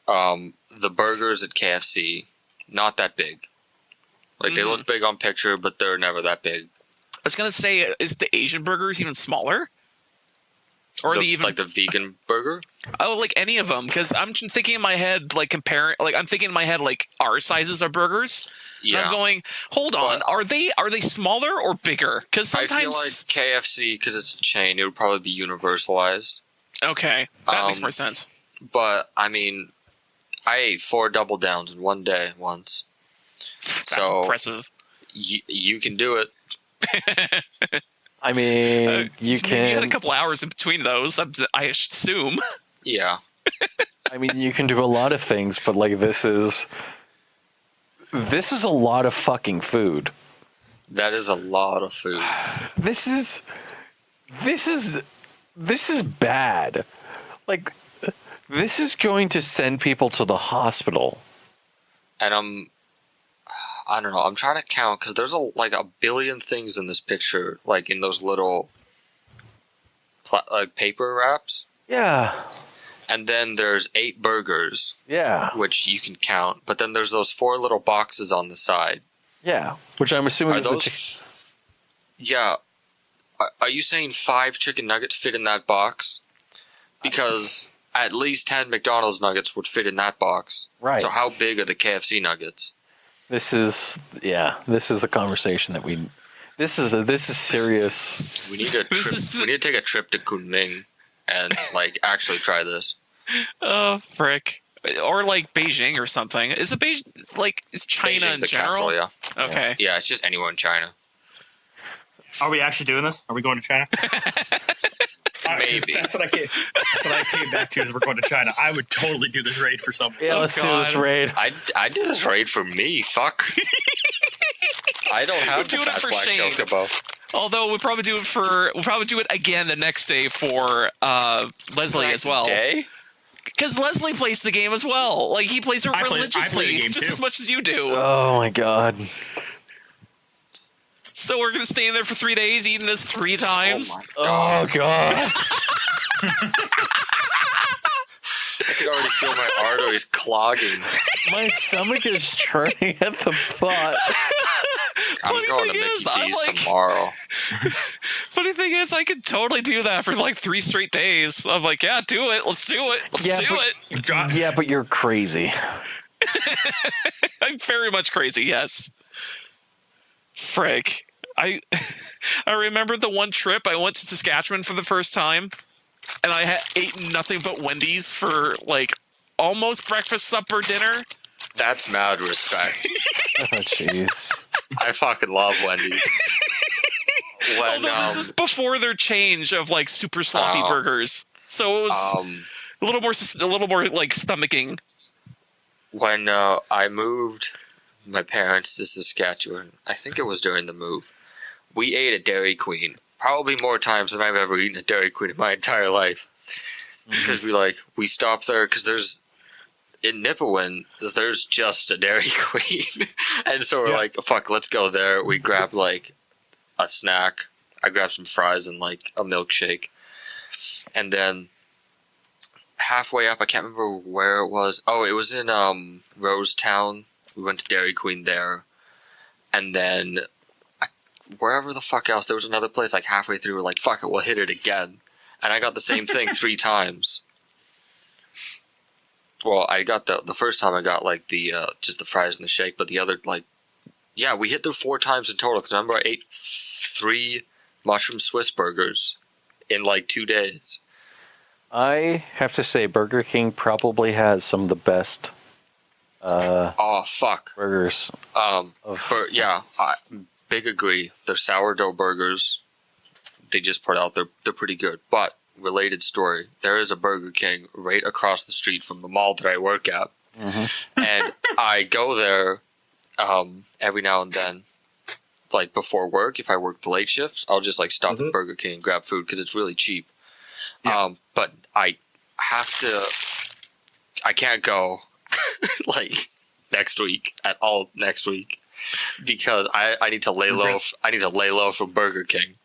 the burgers at KFC not that big. Like they look big on picture, but they're never that big. I was gonna say, is the Asian burgers even smaller? Or even like the vegan burger? Oh, like any of them? Because I'm thinking in my head, like comparing, like I'm thinking in my head, like our sizes of burgers. Yeah. And I'm going, hold on, are they smaller or bigger? Because sometimes I feel like KFC, because it's a chain, it would probably be universalized. Okay, that makes more sense. But I mean, I ate 4 double downs in one day once. That's impressive. You can do it. I mean, you You had a can. couple hours in between those, I assume. Yeah. I mean, you can do a lot of things, but like this is a lot of fucking food. That is a lot of food. This is bad. Like, this is going to send people to the hospital. And I don't know. I'm trying to count because there's a billion things in this picture, like in those little like paper wraps. Yeah. And then there's 8 burgers, Yeah. which you can count. But then there's those 4 little boxes on the side. Yeah. Which I'm assuming Are is those? Yeah. Are you saying 5 chicken nuggets fit in that box? Because at least 10 McDonald's nuggets would fit in that box. Right. So how big are the KFC nuggets? This is a conversation that this is serious. We need a trip. We need to take a trip to Kunming and actually try this. Oh, frick. Or like Beijing or something. Is it is China Beijing's in the general? capital, yeah. Okay. Yeah, it's just anywhere in China. Are we actually doing this? Are we going to China? Maybe. That's what I came back to. Is we're going to China. I would totally do this raid for someone. Yeah, Oh, let's do God. this raid. I did this raid for me. Fuck. I don't have We're doing the it fat for black Shane. chocobo. Although we'll probably do it again the next day for Leslie as well. Day? Because Leslie plays the game as well. Like he plays it I play religiously, the game just too. as much as you do. Oh my god. So we're gonna stay in there for 3 days, eating this 3 times. Oh my god. Oh god. I can already feel my arteries clogging. My stomach is churning at the thought. I'm Funny going to thing Mickey is, I'm D's like- tomorrow. Funny thing is, I could totally do that for like 3 straight days. I'm like, yeah, do it. Let's do it. Let's Yeah, do but- it. Yeah, but you're crazy. I'm very much crazy. Yes. Frick. I remember the one trip I went to Saskatchewan for the first time, and I had ate nothing but Wendy's for like almost breakfast, supper, dinner. That's mad respect. Oh jeez. I fucking love Wendy's. When Although this is before their change of like super sloppy Oh. burgers, so it was a little more like stomaching. when I moved my parents to Saskatchewan, I think it was during the move, we ate at Dairy Queen probably more times than I've ever eaten at Dairy Queen in my entire life. Because we stopped there because there's in Nipawin there's just a Dairy Queen, and so we're like, fuck, let's go there. We grabbed like a snack. I grabbed some fries and like a milkshake, and then halfway up, I can't remember where it was. Oh, it was in Rosetown. We went to Dairy Queen there, and then wherever the fuck else, there was another place like halfway through. We're like, fuck it, we'll hit it again, and I got the same thing 3 times. Well, I got the first time I got like the just the fries and the shake, but the other we hit there 4 times in total. Because remember, I ate 3 mushroom Swiss burgers in like 2 days. I have to say, Burger King probably has some of the best Oh fuck. burgers. I big agree. Their sourdough burgers they just put out, they're pretty good. But related story, there is a Burger King right across the street from the mall that I work at, and I go there every now and then, like before work. If I work the late shifts, I'll just like stop at Burger King and grab food because it's really cheap. Yeah. But I can't go like next week at all next week because I need to lay low. I need to lay low from Burger King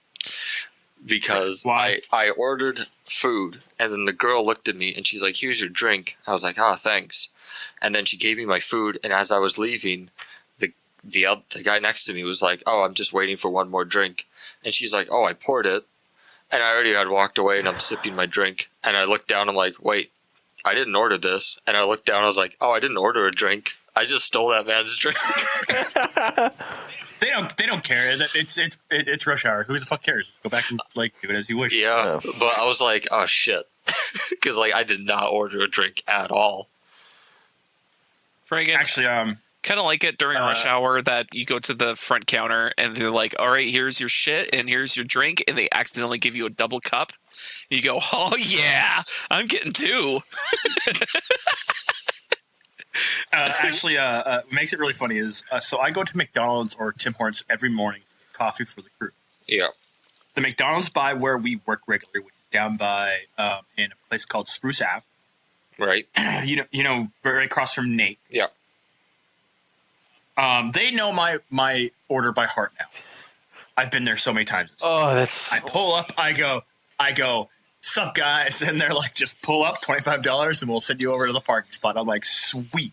because Why? I ordered food and then the girl looked at me and she's like, "Here's your drink." I was like, "Oh, thanks." And then she gave me my food, and as I was leaving, the guy next to me was like, "Oh, I'm just waiting for one more drink," and she's like, "Oh, I poured it," and I already had walked away and I'm sipping my drink, and I looked down, I'm like, "Wait, I didn't order this," and I looked down, I was like, "Oh, I didn't order a drink. I just stole that man's drink." They don't care. It's rush hour. Who the fuck cares? Go back and like do it as you wish. Yeah, but I was like, "Oh shit," because like I did not order a drink at all. Friggin'. Actually, Kind of like it during rush hour that you go to the front counter and they're like, all right, here's your shit and here's your drink. And they accidentally give you a double cup. You go, oh, yeah, I'm getting two. Actually, makes it really funny is, so I go to McDonald's or Tim Hortons every morning to get coffee for the crew. Yeah. The McDonald's by where we work regularly, which is down by in a place called Spruce Ave. Right. you know, right across from Nate. Yeah. They know my order by heart now. I've been there so many times. Oh, that's. I pull up. I go. Sup, guys? And they're like, just pull up, $25, and we'll send you over to the parking spot. I'm like, sweet.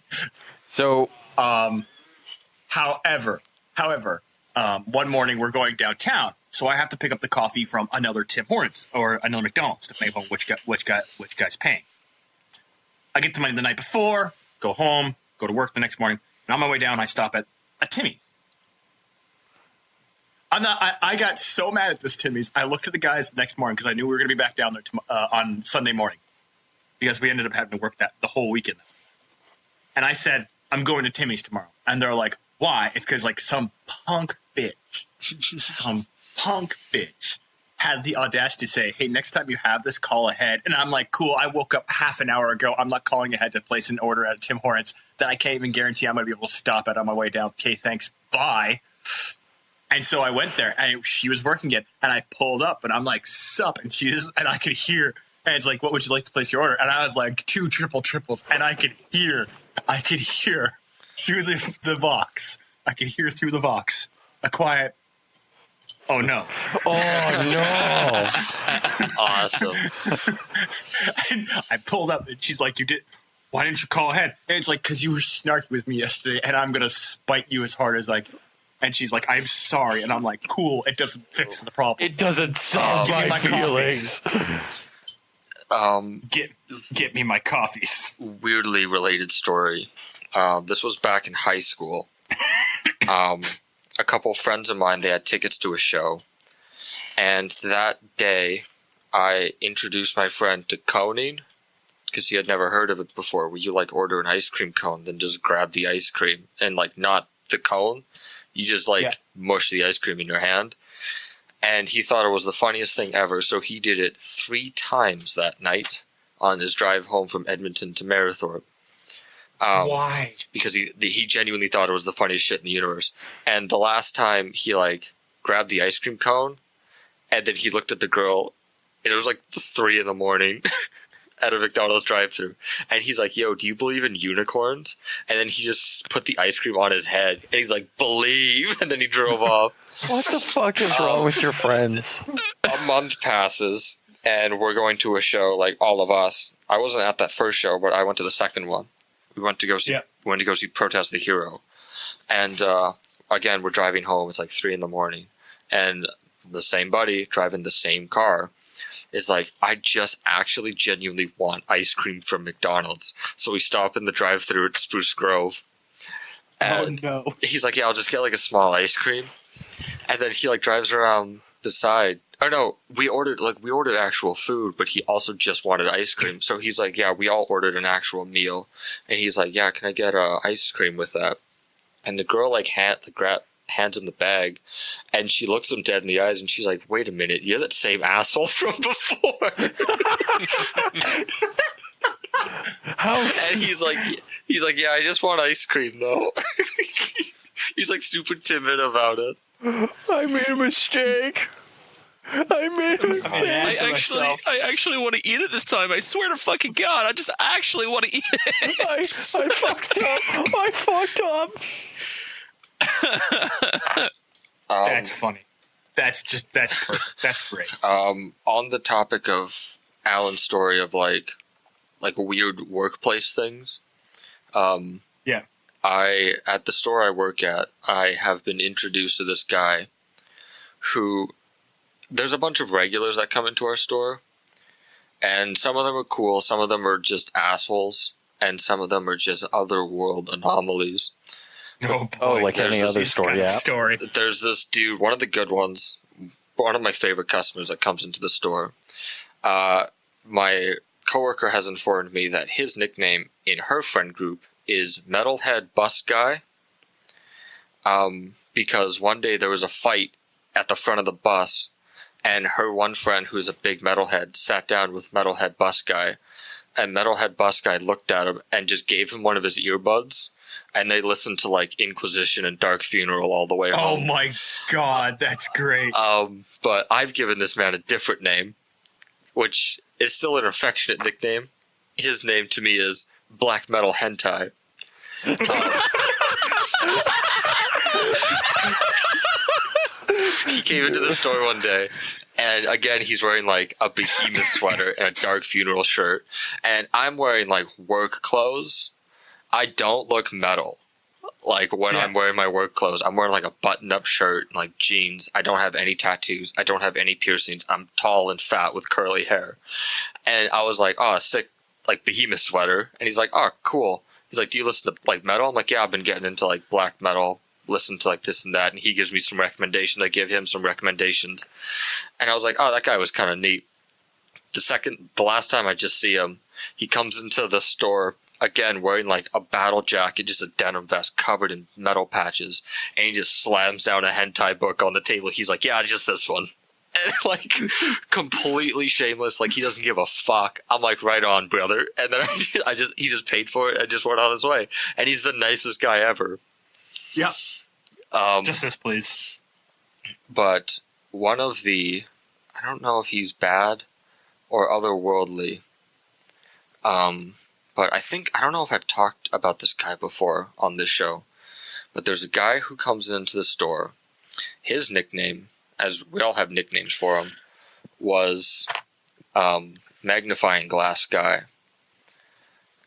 So, however, one morning we're going downtown, so I have to pick up the coffee from another Tim Hortons or another McDonald's, depending on which guy's paying. I get the money the night before, go home, go to work the next morning, and on my way down, I stop at a Timmy's. I got so mad at this Timmy's. I looked at the guys the next morning because I knew we were going to be back down there on Sunday morning because we ended up having to work the whole weekend. And I said, I'm going to Timmy's tomorrow. And they're like, why? It's because like some punk bitch had the audacity to say, hey, next time you have this, call ahead. And I'm like, cool, I woke up half an hour ago. I'm not calling ahead to place an order at Tim Hortons that I can't even guarantee I'm going to be able to stop at on my way down. Okay, thanks, bye. And so I went there, and she was working it, and I pulled up, and I'm like, sup, and I could hear, and it's like, what would you like to place your order? And I was like, 2 triples, and I could hear through the Vox. I could hear through the Vox a quiet, oh no. Oh no. Awesome. And I pulled up, and she's like, why didn't you call ahead? And it's like, because you were snarky with me yesterday, and I'm going to spite you as hard as I can. And she's like, I'm sorry. And I'm like, cool, it doesn't fix the problem. It doesn't solve my feelings. Get me my coffees. Weirdly related story. This was back in high school. A couple friends of mine, they had tickets to a show. And that day, I introduced my friend to coning because he had never heard of it before, where you like order an ice cream cone, then just grab the ice cream and like not the cone. You just mush the ice cream in your hand. And he thought it was the funniest thing ever. So he did it 3 times that night on his drive home from Edmonton to Marathon. Why? Because he genuinely thought it was the funniest shit in the universe. And the last time he like grabbed the ice cream cone and then he looked at the girl and it was like 3 a.m. at a McDonald's drive-thru, and he's like, yo, do you believe in unicorns? And then he just put the ice cream on his head and he's like, believe, and then he drove off. What the fuck is wrong with your friends? A month passes and we're going to a show, like all of us. I wasn't at that first show, but I went to the second one. We went to go see Protest the Hero. And again, we're driving home. It's like 3 a.m. and the same buddy driving the same car is like, I just actually genuinely want ice cream from McDonald's. So we stop in the drive-thru at Spruce Grove. And he's like, yeah, I'll just get like a small ice cream. And then he like drives around the side. Oh no, we ordered actual food, but he also just wanted ice cream. So he's like, yeah, we all ordered an actual meal. And he's like, yeah, can I get ice cream with that? And the girl like hands him the bag, and she looks him dead in the eyes, and she's like, wait a minute, you're that same asshole from before. And he's like, yeah, I just want ice cream though. He's like super timid about it. I made a mistake. I actually want to eat it this time. I swear to fucking God, I just actually want to eat it. I fucked up. That's funny. That's perfect. That's great. On the topic of Allan's story of like weird workplace things. At the store I work at, I have been introduced to this guy who, there's a bunch of regulars that come into our store, and some of them are cool, some of them are just assholes, and some of them are just otherworld anomalies. Like any other store, yeah. There's this dude, one of the good ones, one of my favorite customers that comes into the store. My coworker has informed me that his nickname in her friend group is Metalhead Bus Guy, because one day there was a fight at the front of the bus, and her one friend, who's a big metalhead, sat down with Metalhead Bus Guy, and Metalhead Bus Guy looked at him and just gave him one of his earbuds, and they listened to like Inquisition and Dark Funeral all the way home. Oh my god, that's great. But I've given this man a different name, which is still an affectionate nickname. His name to me is Black Metal Hentai. He came into the store one day, and again, he's wearing like a behemoth sweater and a Dark Funeral shirt, and I'm wearing like work clothes. I don't look metal. Like when I'm wearing my work clothes, I'm wearing like a button-up shirt and like jeans. I don't have any tattoos. I don't have any piercings. I'm tall and fat with curly hair. And I was like, oh, sick, like behemoth sweater. And he's like, oh, cool. He's like, do you listen to like metal? I'm like, yeah, I've been getting into like black metal, listen to like this and that. And he gives me some recommendations. I give him some recommendations. And I was like, oh, that guy was kind of neat. The last time I just see him, he comes into the store again wearing like a battle jacket, just a denim vest covered in metal patches, and he just slams down a hentai book on the table. He's like, yeah, just this one. And like completely shameless, like he doesn't give a fuck. I'm like, right on, brother. And then he just paid for it and just went on his way. And he's the nicest guy ever. Yep. Just this, please. But one of the, I don't know if he's bad or otherworldly. But I don't know if I've talked about this guy before on this show, but there's a guy who comes into the store. His nickname, as we all have nicknames for him, was Magnifying Glass Guy.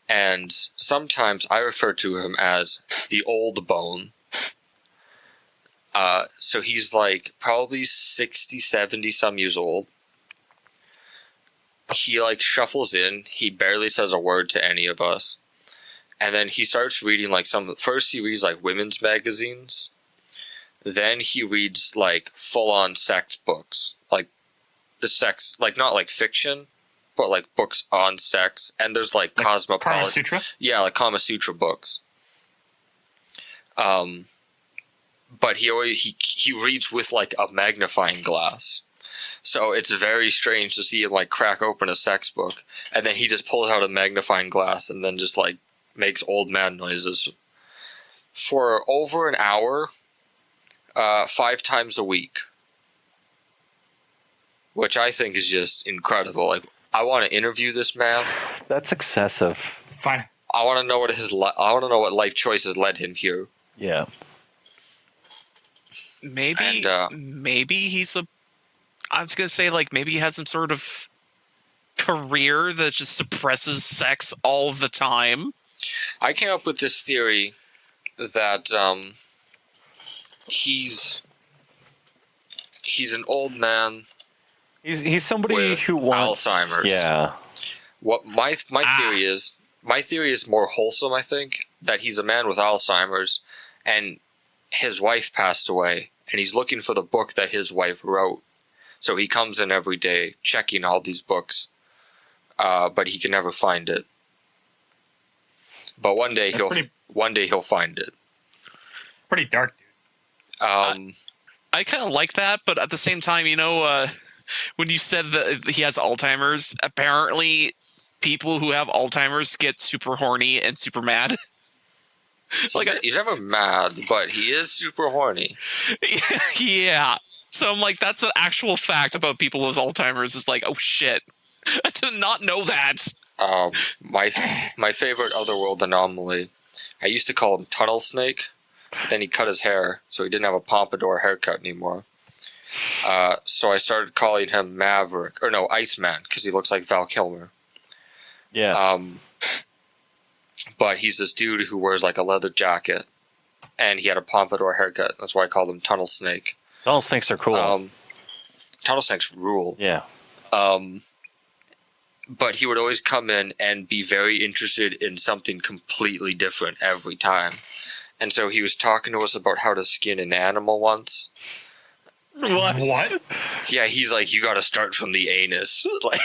And sometimes I refer to him as the Old Bone. So he's like probably 60, 70 some years old. He like shuffles in. He barely says a word to any of us. And then he starts reading like first he reads like women's magazines. Then he reads like full on sex books. Like the sex, like not like fiction, but like books on sex. And there's like Cosmopolitan. Kama Sutra? Yeah, like Kama Sutra books. But he reads with like a magnifying glass. So it's very strange to see him like crack open a sex book, and then he just pulls out a magnifying glass and then just like makes old man noises for over an hour, 5 times a week, which I think is just incredible. Like, I want to interview this man. That's excessive. Fine. I want to know what life choices led him here. Yeah. Maybe he's I was going to say, like, maybe he has some sort of career that just suppresses sex all the time. I came up with this theory that he's an old man. He's somebody with who wants Alzheimer's. Yeah. What my theory is? My theory is more wholesome. I think that he's a man with Alzheimer's, and his wife passed away, and he's looking for the book that his wife wrote. So he comes in every day checking all these books, but he can never find it. But one day he'll find it. Pretty dark, dude. I kind of like that, but at the same time, you know, when you said that he has Alzheimer's, apparently people who have Alzheimer's get super horny and super mad. He's never mad, but he is super horny. Yeah. So I'm like, that's an actual fact about people with Alzheimer's. Is like, oh shit, I did not know that. My favorite otherworld anomaly, I used to call him Tunnel Snake. Then he cut his hair, so he didn't have a pompadour haircut anymore. So I started calling him Iceman, because he looks like Val Kilmer. Yeah. But he's this dude who wears like a leather jacket, and he had a pompadour haircut. That's why I called him Tunnel Snake. Tunnel snakes are cool. Tunnel snakes rule. Yeah. But he would always come in and be very interested in something completely different every time. And so he was talking to us about how to skin an animal once. What? Yeah, he's like, you got to start from the anus. Like,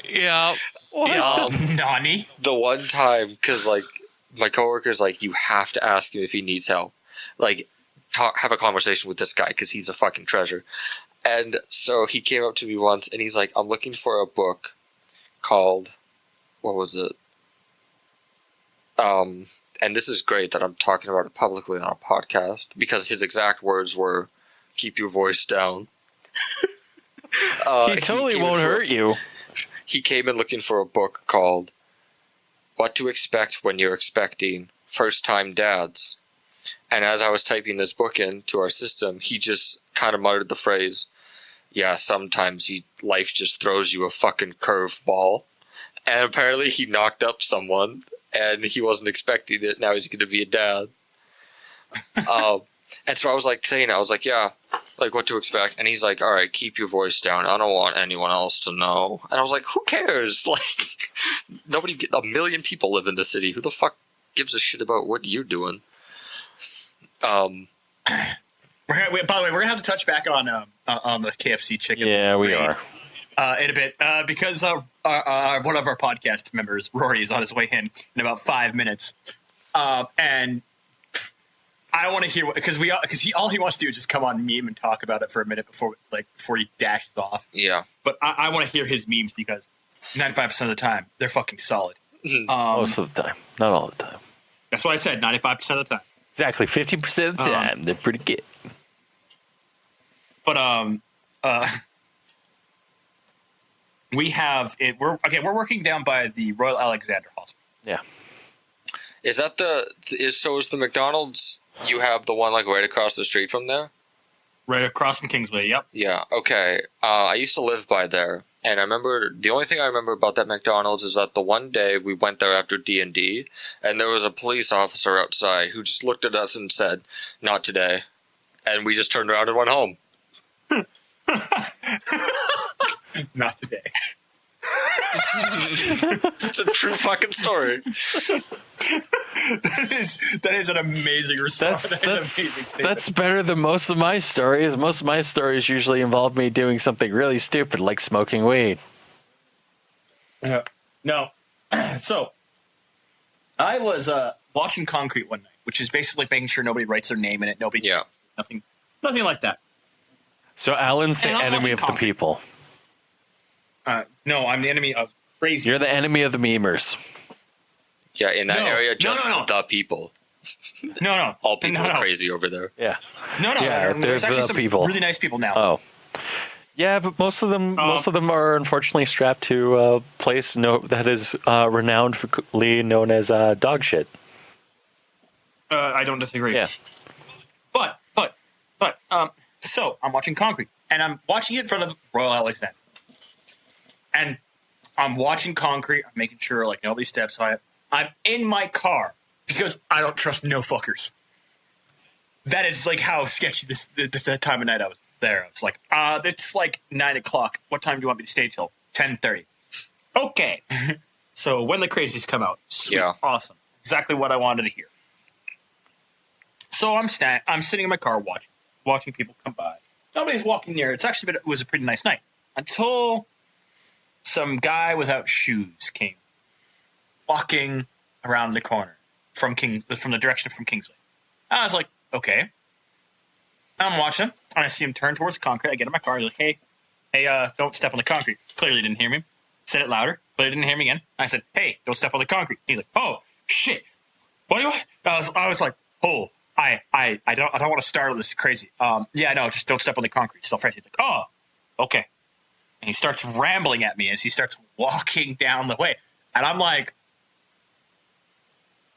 Yeah. Nani? the one time, because like my coworker's like, you have to ask him if he needs help. Like, have a conversation with this guy because he's a fucking treasure. And so he came up to me once and he's like, I'm looking for a book called, what was it? And this is great that I'm talking about it publicly on a podcast because his exact words were, keep your voice down. He totally won't hurt you. He came in looking for a book called What to Expect When You're Expecting First-Time Dads. And as I was typing this book into our system, he just kind of muttered the phrase, yeah, sometimes life just throws you a fucking curveball. And apparently he knocked up someone, and he wasn't expecting it. Now he's going to be a dad. And so I was like saying, I was like, yeah, like what to expect. And he's like, all right, keep your voice down. I don't want anyone else to know. And I was like, who cares? Like, a million people live in the city. Who the fuck gives a shit about what you're doing? By the way, we're gonna have to touch back on the KFC chicken. Yeah, we are. In a bit, because one of our podcast members, Rory, is on his way in about 5 minutes, and I want to hear because all he wants to do is just come on meme and talk about it for a minute before he dashes off. Yeah, but I want to hear his memes because 95% of the time they're fucking solid. Most of the time, not all the time. That's why I said 95% of the time. Exactly, 50% of the time, they're pretty good. But we have it. We're working down by the Royal Alexander Hospital. Yeah. Is that is the McDonald's? You have the one like right across the street from there. Right across from Kingsway. Yep. Yeah. Okay. I used to live by there, and I remember the only thing I remember about that McDonald's is that the one day we went there after D&D, and there was a police officer outside who just looked at us and said, "Not today," and we just turned around and went home. Not today. It's a true fucking story. That is an amazing response. That's better than most of my stories. Most of my stories usually involve me doing something really stupid, like smoking weed. No. So, I was watching Concrete one night, which is basically making sure nobody writes their name in it. Nothing like that. So Allan's the enemy of the people. No, I'm the enemy of crazy. You're the enemy of the memers. Yeah, in that area, just the people. No. All people are crazy over there. Yeah. No. Yeah, There's actually some people. really nice people now. Oh. Yeah, but most of them are unfortunately strapped to a place that is renownedly known as dog shit. I don't disagree. Yeah. But so I'm watching Concrete, and I'm watching it in front of Royal Alexander. And I'm watching Concrete. I'm making sure like nobody steps on it. I'm in my car because I don't trust no fuckers. That is like how sketchy the time of night I was there. I was like, it's like 9 o'clock. What time do you want me to stay till? 10:30. Okay. So when the crazies come out, sweet, awesome, exactly what I wanted to hear. So I'm sitting in my car watching people come by. Nobody's walking near. It was a pretty nice night until some guy without shoes came walking around the corner from the direction from Kingsway. I was like, okay. I'm watching him, and I see him turn towards Concrete. I get in my car. He's like, hey, don't step on the concrete. Clearly didn't hear me. Said it louder, but he didn't hear me again. I said, hey, don't step on the concrete. He's like, oh, shit. What do you want? I was like, oh, I don't want to startle this crazy. Yeah, no, just don't step on the concrete. Still fresh. He's like, oh, okay. And he starts rambling at me as he starts walking down the way. And I'm like,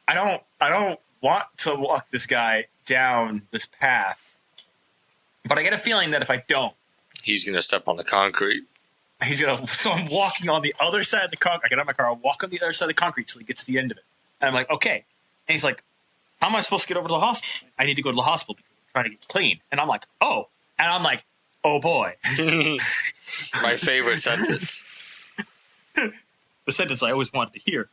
I don't want to walk this guy down this path. But I get a feeling that if I don't, he's going to step on the concrete. So I'm walking on the other side of the concrete. I get out of my car, I walk on the other side of the concrete till he gets to the end of it. And I'm like, okay. And he's like, how am I supposed to get over to the hospital? I need to go to the hospital because I'm trying to get clean. And I'm like, oh. And I'm like, oh boy. My favorite sentence. The sentence I always wanted to hear.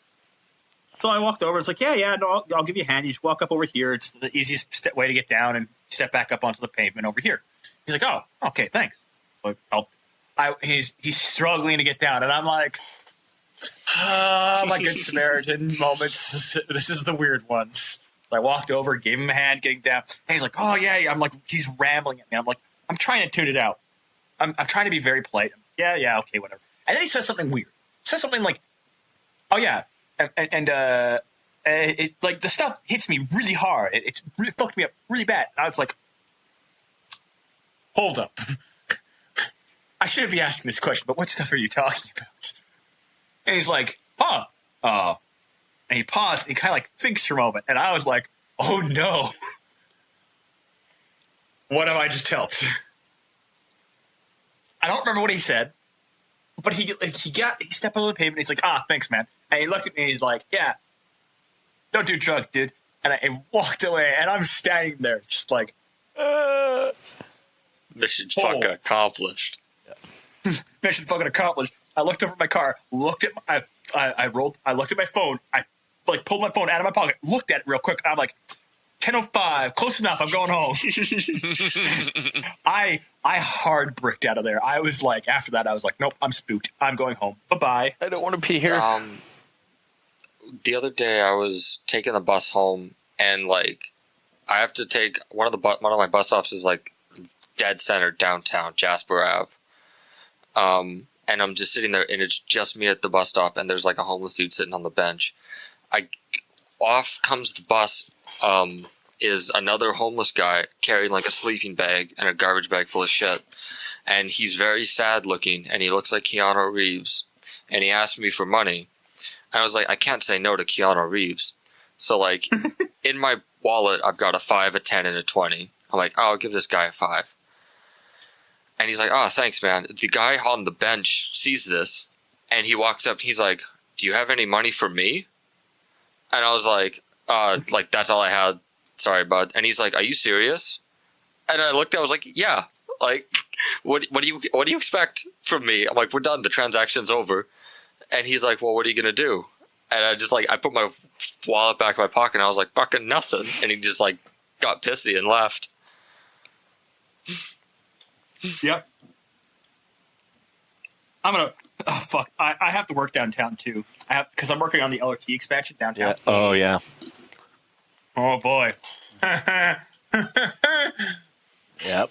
So I walked over. It's like, yeah, no, I'll give you a hand. You just walk up over here. It's the easiest way to get down and step back up onto the pavement over here. He's like, oh, okay, thanks. So he's struggling to get down, and I'm like, my good Samaritan moments. This is the weird ones. I walked over, gave him a hand, getting down. And he's like, oh, yeah. I'm like, he's rambling at me. I'm like, I'm trying to tune it out. I'm trying to be very polite. Yeah, okay, whatever. And then he says something weird. He says something like, oh, yeah. It like the stuff hits me really hard. It's really fucked me up really bad. And I was like, hold up. I shouldn't be asking this question, but what stuff are you talking about? And he's like, and he paused and he kind of like thinks for a moment. And I was like, oh no. What have I just helped? I don't remember what he said, but he stepped on the pavement. And he's like, thanks, man. And he looked at me and he's like, yeah, don't do drugs, dude. And I walked away and I'm standing there just like, mission fucking accomplished. Mission fucking accomplished. I looked over at my car, looked at I looked at my phone. I like pulled my phone out of my pocket, looked at it real quick, and I'm like, 10:05, close enough. I'm going home. I hard bricked out of there. I was like, after that, I was like, nope, I'm spooked. I'm going home. Bye-bye. I don't want to be here. The other day, I was taking the bus home, and like, I have to take one of my bus stops is like dead center downtown Jasper Ave. And I'm just sitting there, and it's just me at the bus stop, and there's like a homeless dude sitting on the bench. Off comes the bus, is another homeless guy carrying like a sleeping bag and a garbage bag full of shit. And he's very sad looking, and he looks like Keanu Reeves. And he asked me for money. And I was like, I can't say no to Keanu Reeves. So like, in my wallet, I've got a 5, a 10, and a 20. I'm like, I'll give this guy a 5. And he's like, thanks, man. The guy on the bench sees this, and he walks up. He's like, do you have any money for me? And I was like, that's all I had. Sorry, bud. And he's like, are you serious? And I looked at, I was like, yeah. Like, what do you expect from me? I'm like, we're done. The transaction's over. And he's like, well, what are you going to do? And I put my wallet back in my pocket, and I was like, fucking nothing. And he just like got pissy and left. Yep. I'm gonna. Oh fuck! I have to work downtown too. Because I'm working on the LRT expansion downtown. Yeah. Oh yeah. Oh boy. Yep.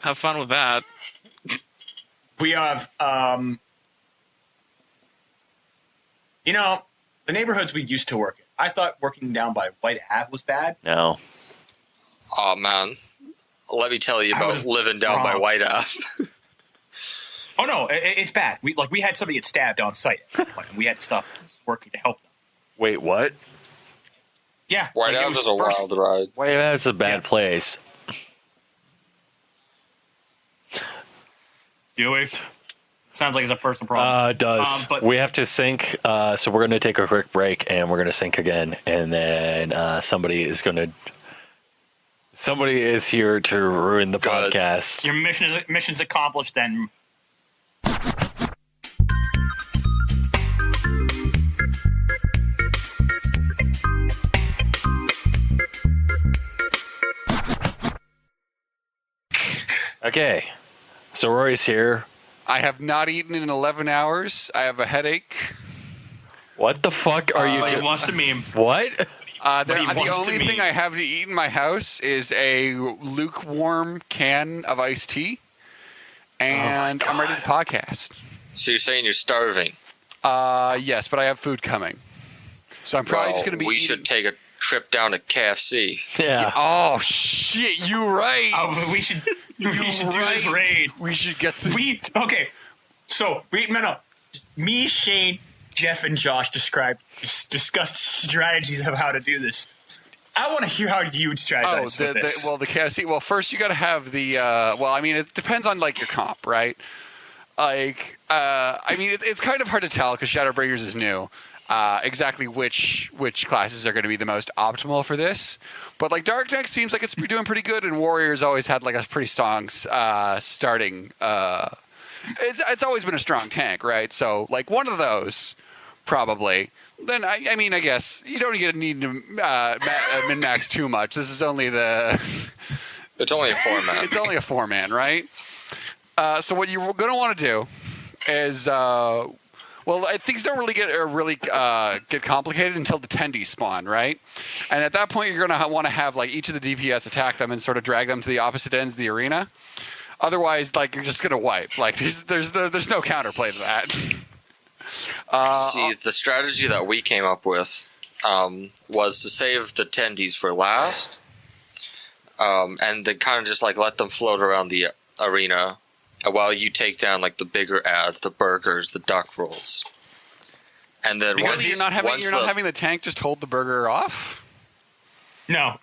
Have fun with that. We have the neighborhoods we used to work in. I thought working down by White Ave was bad. No. Oh man. Let me tell you about living down by White Ave. Oh no, it's bad. We had somebody get stabbed on site at one point, and we had to stop working to help them. Wait, what? Yeah, White Ave is a wild ride. White Ave's a bad place. Do we? Sounds like it's a personal problem. It does. But we have to sync, so we're going to take a quick break, and we're going to sync again, and then somebody is here to ruin the podcast. Your mission's accomplished then. Okay, so Rory's here. I have not eaten in 11 hours. I have a headache. What the fuck are you He doing? wants to meme. What? The only thing I have to eat in my house is a lukewarm can of iced tea, and I'm ready to podcast. So you're saying you're starving? Yes, but I have food coming. So I'm probably just going to be We should take a trip down to KFC. Yeah. Oh, shit, you're right. Oh, we should do this raid. We should get some... Okay, so, me, Shane, Jeff, and Josh discussed strategies of how to do this. I want to hear how you would strategize with this. The KFC. Well, first you got to have the. It depends on like your comp, right? It's kind of hard to tell because Shadowbringers is new. Exactly which classes are going to be the most optimal for this, but like Dark Knight seems like it's doing pretty good, and Warriors always had like a pretty strong starting. It's always been a strong tank, right? So like one of those. Probably. Then I guess you don't need to min-max too much. This is only It's only a 4-man. It's only a 4-man, right? So what you're going to want to do is, Well, things don't really get complicated until the tendies spawn, right? And at that point, you're going to want to have like each of the DPS attack them and sort of drag them to the opposite ends of the arena. Otherwise, like you're just going to wipe. Like there's no counterplay to that. See, the strategy that we came up with was to save the tendies for last, and then kind of just like let them float around the arena while you take down like the bigger ads, the burgers, the duck rolls, and then Because once you're not having the tank just hold the burger off. No,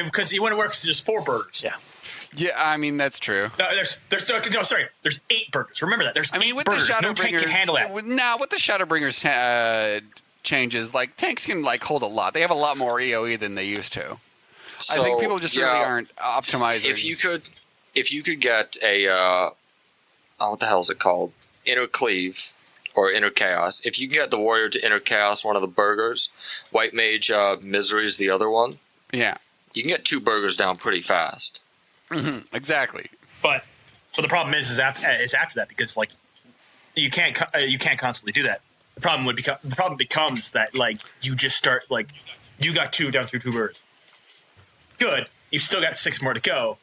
because when it works, it's just 4 burgers. Yeah. Yeah, I mean that's true. There's 8 burgers. Remember that. There's 8 With burgers. the No tank Shadowbringers, can handle that. with the Shadowbringers changes, like tanks can like hold a lot. They have a lot more EOE than they used to. So, I think people just really aren't optimizing. If you could get a what the hell is it called? Inner cleave or inner chaos. If you can get the warrior to inner chaos one of the burgers, white mage misery is the other one. Yeah, You can get 2 burgers down pretty fast. exactly. But the problem is after that, because like you can't constantly do that. The problem becomes that like you just start like you got 2 down through 2 burgers. Good, you've still got 6 more to go.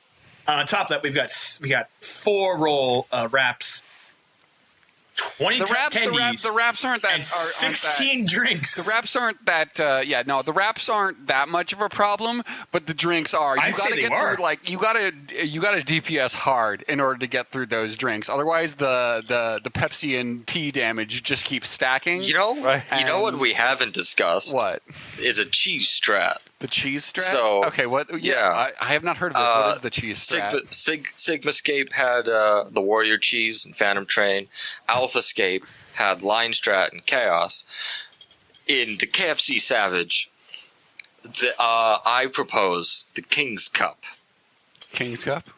On top of that, we got 4 roll wraps. 20 tendies, the wraps aren't that. and 16 drinks. The wraps aren't that. The wraps aren't that much of a problem, but the drinks are. You I'd gotta say they get were. through. Like you gotta DPS hard in order to get through those drinks. Otherwise, the Pepsi and tea damage just keeps stacking. You know, Right. you know what we haven't discussed? What? Is a cheese strat. The cheese strat? So, okay, what? yeah. I have not heard of this. What is the cheese strat? Sigmascape had the Warrior Cheese and Phantom Train. Alphascape had Line Strat and Chaos. In the KFC Savage, I propose the King's Cup. King's Cup?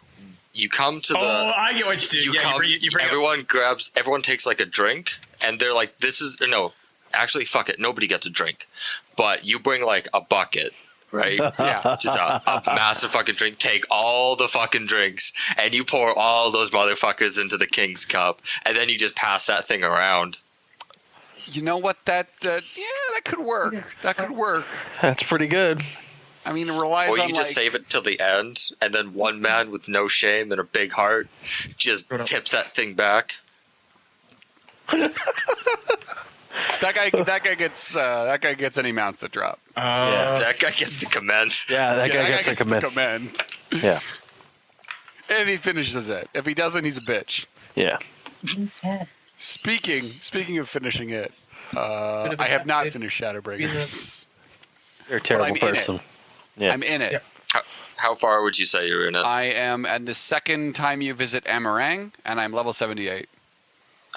You come to the... I get what you do. Everyone takes like a drink, and they're like, actually, fuck it, nobody gets a drink. But you bring like a bucket, right? Yeah. Just a massive fucking drink. Take all the fucking drinks, and you pour all those motherfuckers into the King's Cup, and then you just pass that thing around. You know what? That could work. That could work. That's pretty good. I mean, it relies Or on you just save it till the end, and then one man with no shame and a big heart just tips that thing back. That guy gets any mounts that drop. Yeah. That guy gets the commend. Yeah, that guy gets a commit. Commend. Yeah. If he finishes it. If he doesn't, he's a bitch. Yeah. Speaking of finishing it, I have not finished Shadowbringers. You're a terrible person. Yeah. I'm in it. How far would you say you're in it? I am at the second time you visit Amarang, and I'm level 78.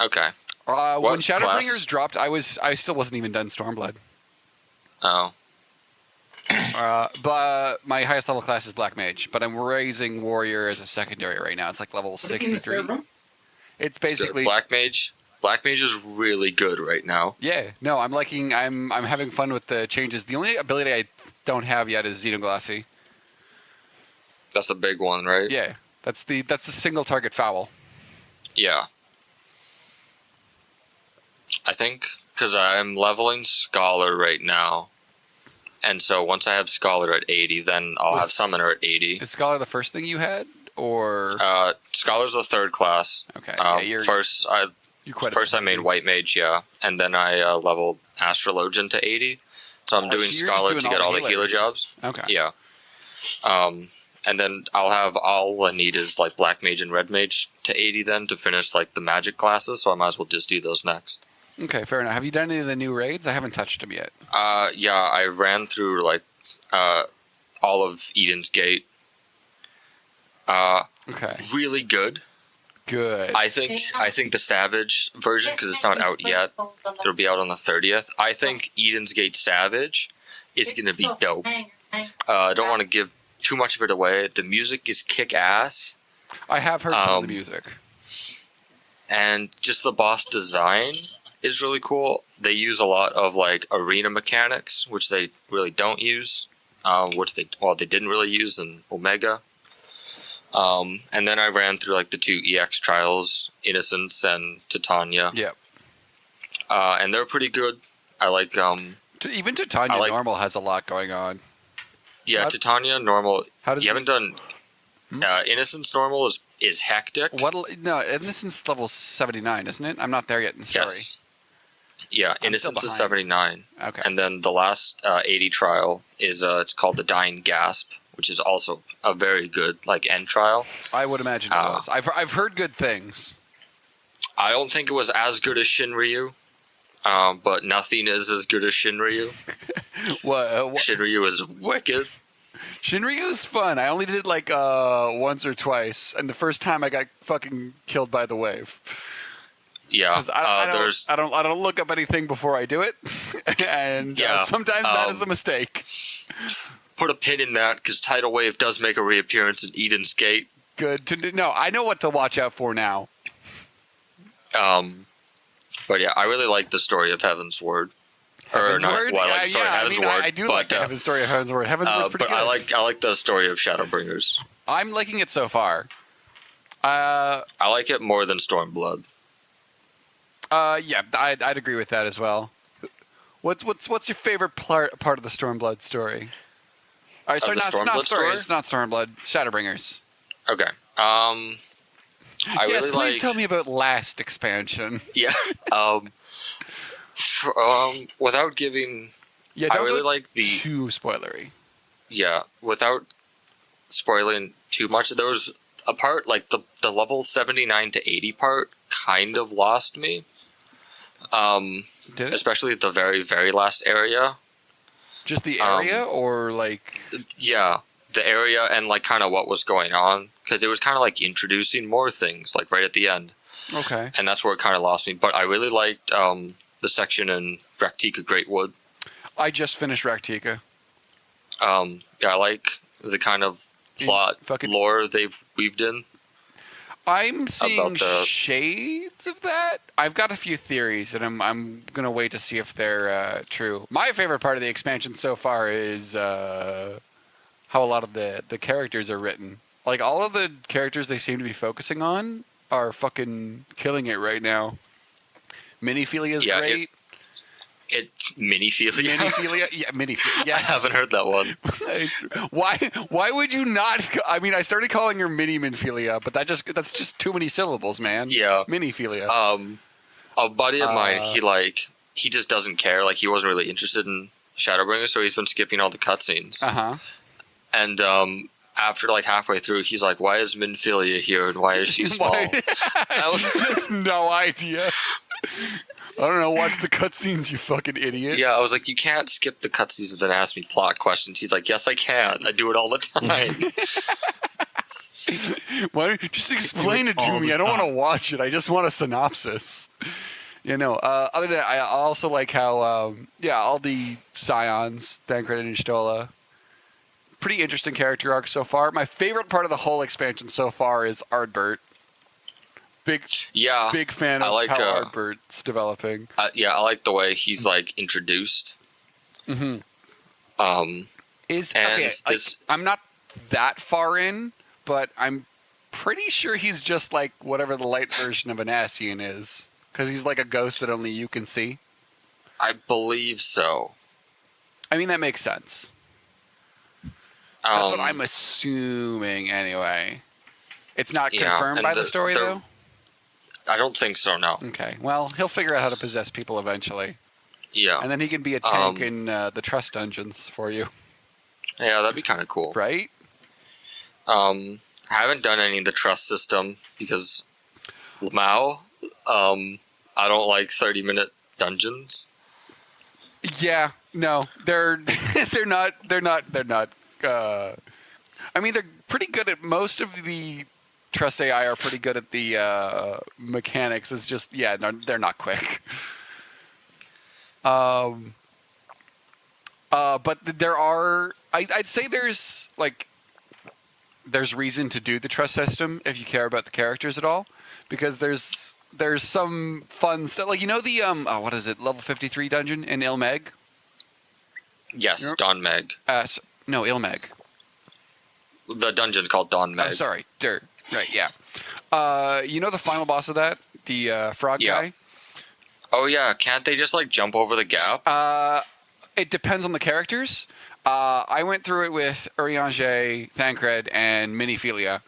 Okay. When What Shadowbringers class? dropped, I still wasn't even done Stormblood. Oh. But my highest level class is Black Mage, but I'm raising Warrior as a secondary right now. It's like level 63. It's basically Black Mage. Black Mage is really good right now. yeah. No, I'm having fun with the changes. The only ability I don't have yet is Xenoglassy. That's the big one, right? Yeah, that's the single target foul. Yeah. I think because I'm leveling Scholar right now, and so once I have Scholar at 80, then I'll have Summoner at 80. Is Scholar the first thing you had, or Scholar's the third class. okay? Yeah, you're quite First I made White Mage, yeah, and then I leveled Astrologian to 80. So I'm doing so you're just Scholar doing to get all all the the healer healers. jobs. Okay. Yeah. And then all I need is like Black Mage and Red Mage to 80 then to finish like the magic classes, so I might as well just do those next. Okay, fair enough. Have you done any of the new raids? I haven't touched them yet. Yeah, I ran through like all of Eden's Gate. Okay, Really good. good. I think the Savage version, because it's not out yet, it'll be out on the 30th. I think Eden's Gate Savage is going to be dope. I don't want to give too much of it away. The music is kick ass, I have heard some of the music. and just the boss design is really cool. They use a lot of like arena mechanics, which they really don't use, which they didn't really use in Omega. And then I ran through like the 2 EX trials, Innocence and Titania. Yep. and they're pretty good. I like Even Titania I like- normal has a lot going on. yeah, How- Titania normal. How does You it- haven't done Innocence normal is hectic. What? No, Innocence level 79, isn't it? I'm not there yet in the story. Yes. Yeah, still Innocence is behind. 79. Okay. And then the last 80 trial is it's called the Dying Gasp, which is also a very good like end trial. I would imagine it was. I've heard good things. I don't think it was as good as Shinryu, but nothing is as good as Shinryu. What? Shinryu is wicked. Shinryu's fun. I only did it like once or twice, and the first time I got fucking killed by the wave. Yeah, 'Cause I there's don't look up anything before I do it, and Yeah, sometimes that is a mistake. put a pin in that because Tidal Wave does make a reappearance in Eden's Gate. Good to know. I know what to watch out for now. But yeah, I really like the story of Heaven's Word. Heaven's Word? Well, I like the story of Heaven's Word. I do like the Heaven's story of Heaven's Word. Heaven's Word's pretty but good. I like the story of Shadowbringers. I'm liking it so far. I like it more than Stormblood. Yeah, I'd agree with that as well. What's your favorite part of the Stormblood story? All right, sorry, the not Stormblood story. story? It's not Stormblood. Shadowbringers. Okay. I Yes, really please like. tell me about last expansion. Yeah. Without giving. Yeah, I don't really go like the. too spoilery. Yeah, without spoiling too much, there was a part like the level 79 to 80 part kind of lost me. Did it? Especially the very very last area. Just the area, or like? Yeah, the area and like kind of what was going on because it was kind of like introducing more things like right at the end, Okay. and that's where it kind of lost me. But I really liked the section in Raktika Greatwood. I just finished Raktika. Yeah, I like the kind of plot fucking- lore they've weaved in. I'm seeing About the- shades of that. I've got a few theories, and I'm gonna wait to see if they're true. My favorite part of the expansion so far is how a lot of the characters are written. Like all of the characters they seem to be focusing on are fucking killing it right now. Miniphilia is Yeah, great. It's Miniphilia. Miniphilia, yeah, Miniphilia. I Yeah. haven't heard that one. Why would you not? I mean, I started calling her Mini Minphilia, but that's just too many syllables, man. Yeah. Miniphilia. A buddy of mine, he just doesn't care. Like he wasn't really interested in Shadowbringers, so he's been skipping all the cutscenes. Uh-huh. And after like halfway through, he's like, "Why is Minphilia here and why is she small?" Why- I was, Just no idea. I don't know. Watch the cutscenes, you fucking idiot. yeah, I was like, "You can't skip the cutscenes and then ask me plot questions." He's like, "Yes, I can. I do it all the time." Why don't you just explain it to all me? the I don't want to time. watch it. I just want a synopsis. You know. Other than that, I also like how all the Scions, Thancred and Stola. Pretty interesting character arc so far. My favorite part of the whole expansion so far is Ardbert. Yeah, Big fan I of like, how Ardbert's developing. yeah, I like the way he's like introduced. Mm-hmm. Is And okay. this- I'm not that far in, but I'm pretty sure he's just like whatever the light version of an Asian is, because he's like a ghost that only you can see. I believe so. I mean, that makes sense. That's what Um, I'm assuming, anyway. It's not Yeah, confirmed and by the story, they're- though. I don't think so. No. Okay. Well, he'll figure out how to possess people eventually, Yeah. and then he can be a tank in the trust dungeons for you, Yeah, that'd be kind of cool. right? I haven't done any of the trust system because Lamau. I don't like 30-minute dungeons. Yeah, no, they're they're not. I mean, they're pretty good at most of the Trust AI are pretty good at the mechanics. It's just no, they're not quick. But there are. I'd say there's reason to do the trust system if you care about the characters at all, because there's some fun stuff. Like, you know, the what is it, level 53 dungeon in Ilmeg? Yes, Yep. Don Meg. No, Ilmeg. The dungeon's called Don Meg. I'm sorry, Dirt. Right, yeah. You know the final boss of that, the frog Yeah. guy. Oh yeah, can't they just like jump over the gap? It depends on the characters. I went through it with Urianger, Thancred, and Miniphilia.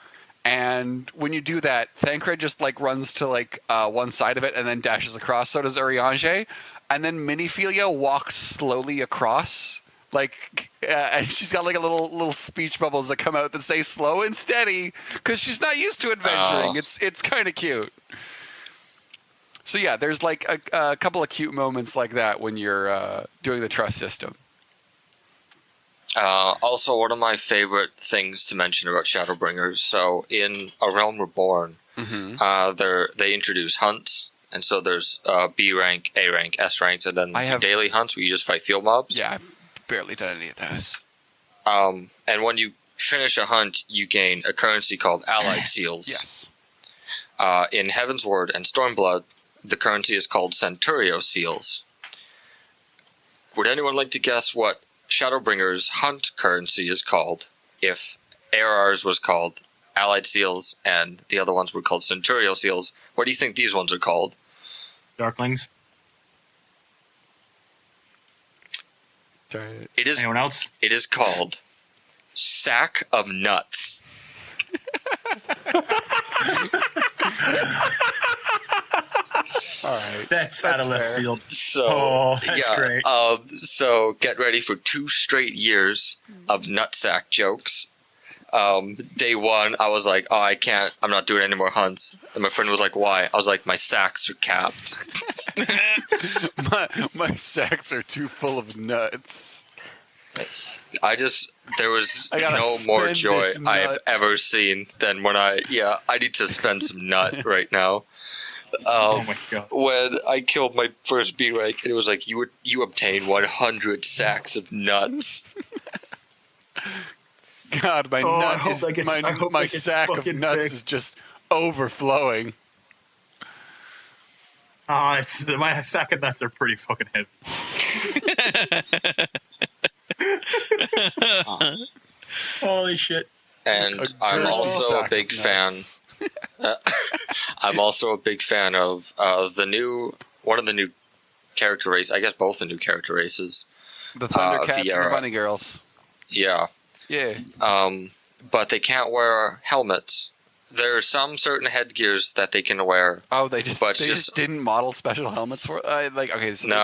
And when you do that, Thancred just like runs to like one side of it and then dashes across. So does Urianger. And then Miniphilia walks slowly across. And she's got like a little speech bubbles that come out that say slow and steady because she's not used to adventuring. Oh. It's kind of cute. So yeah, there's like a couple of cute moments like that when you're doing the trust system. Also, one of my favorite things to mention about Shadowbringers. So in A Realm Reborn, they introduce hunts, and so there's B rank, A rank, S ranks, and then daily hunts where you just fight field mobs. Yeah, I've barely done any of this. And when you finish a hunt, you gain a currency called Allied Seals. Yes. In Heavensward and Stormblood, the currency is called Centurio Seals. Would anyone like to guess what Shadowbringers hunt currency is called if ARR's was called Allied Seals and the other ones were called Centurio Seals? What do you think these ones are called? Darklings. It is. Anyone else? It is called Sack of Nuts. All right. That's out of left fair. field. So that's great. So get ready for 2 straight years of nutsack jokes. Day 1, I was like, "Oh, I can't. I'm not doing any more hunts." And my friend was like, "Why?" I was like, "My sacks are capped." my sacks are too full of nuts. There was I gotta no more spend joy this I have nut. ever seen than when I need to spend some nut right now. Oh my god. When I killed my first B rank, and it was like you obtain 100 sacks of nuts. God, my Oh, I nut hope is that gets- I hope my that gets sack of fucking nuts fixed. is just overflowing. My sack of nuts are pretty fucking heavy. Holy shit. And A I'm good also sack a big of fan. nuts. I'm also a big fan of one of the new character races. I guess both the new character races. The Thundercats and the Viera. Bunny Girls. Yeah. Yeah. But they can't wear helmets. There are some certain headgears that they can wear. Oh, they just But they just- just didn't model very No, they've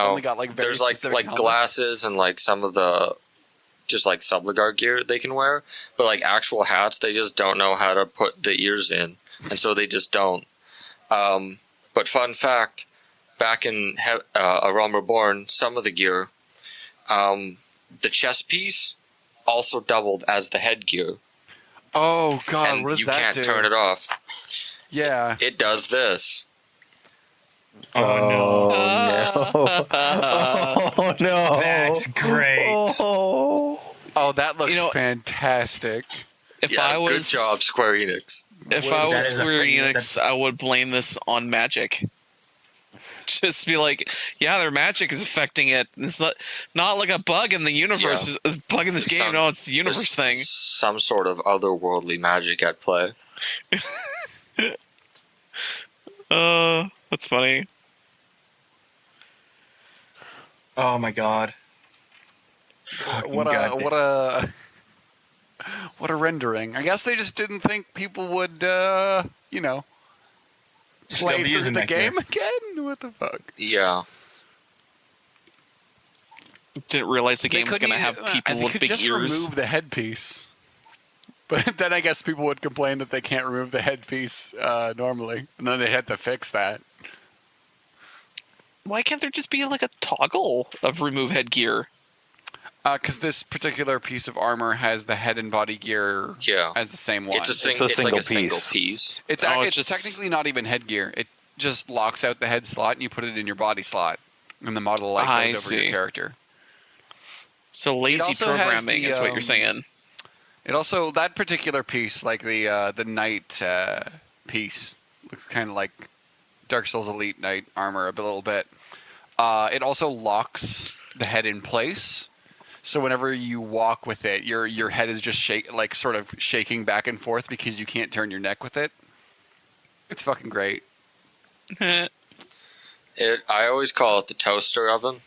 only got like very there's like specific helmets? glasses and like some of the just like Subligar gear they can wear, but like actual hats, they just don't know how to put the ears in, and so they just don't. But fun fact, back in A Realm Reborn, some of the gear, the chest piece also doubled as the headgear, Oh god, and what does you that can't do? turn it off. Yeah. It does this. Oh no. Oh no! That's great. Oh, that looks You know- fantastic. If Yeah, I was good job, Square Enix. If I was That is a Square funny- Enix, that's- I would blame this on Magic. Just be like, yeah, their magic is affecting it. It's not like a bug in the universe. Yeah. It's a bug in this There's game. some- No, it's the universe There's thing. some sort of otherworldly magic at play. That's funny. Oh my god. What a rendering. I guess they just didn't think people would play Still be through using the that gear. game again? What the fuck? Yeah. Didn't realize the They game was couldn't going to have even- people they with could big just ears. remove the headpiece. But then I guess people would complain that they can't remove the headpiece normally, and then they had to fix that. Why can't there just be like a toggle of remove headgear? Because this particular piece of armor has the head and body gear Yeah. as the same one. It's a a like single a single piece. piece. It's Oh, it's it's just- technically not even headgear. It just locks out the head slot and you put it in your body slot, and the model light I goes over your see. character. So lazy also has programming the, is what you're saying. It also that particular piece, like the knight piece, looks kind of like Dark Souls Elite Knight armor a little bit. It also locks the head in place, so whenever you walk with it, your head is just sort of shaking back and forth because you can't turn your neck with it. It's fucking great. I always call it the toaster oven.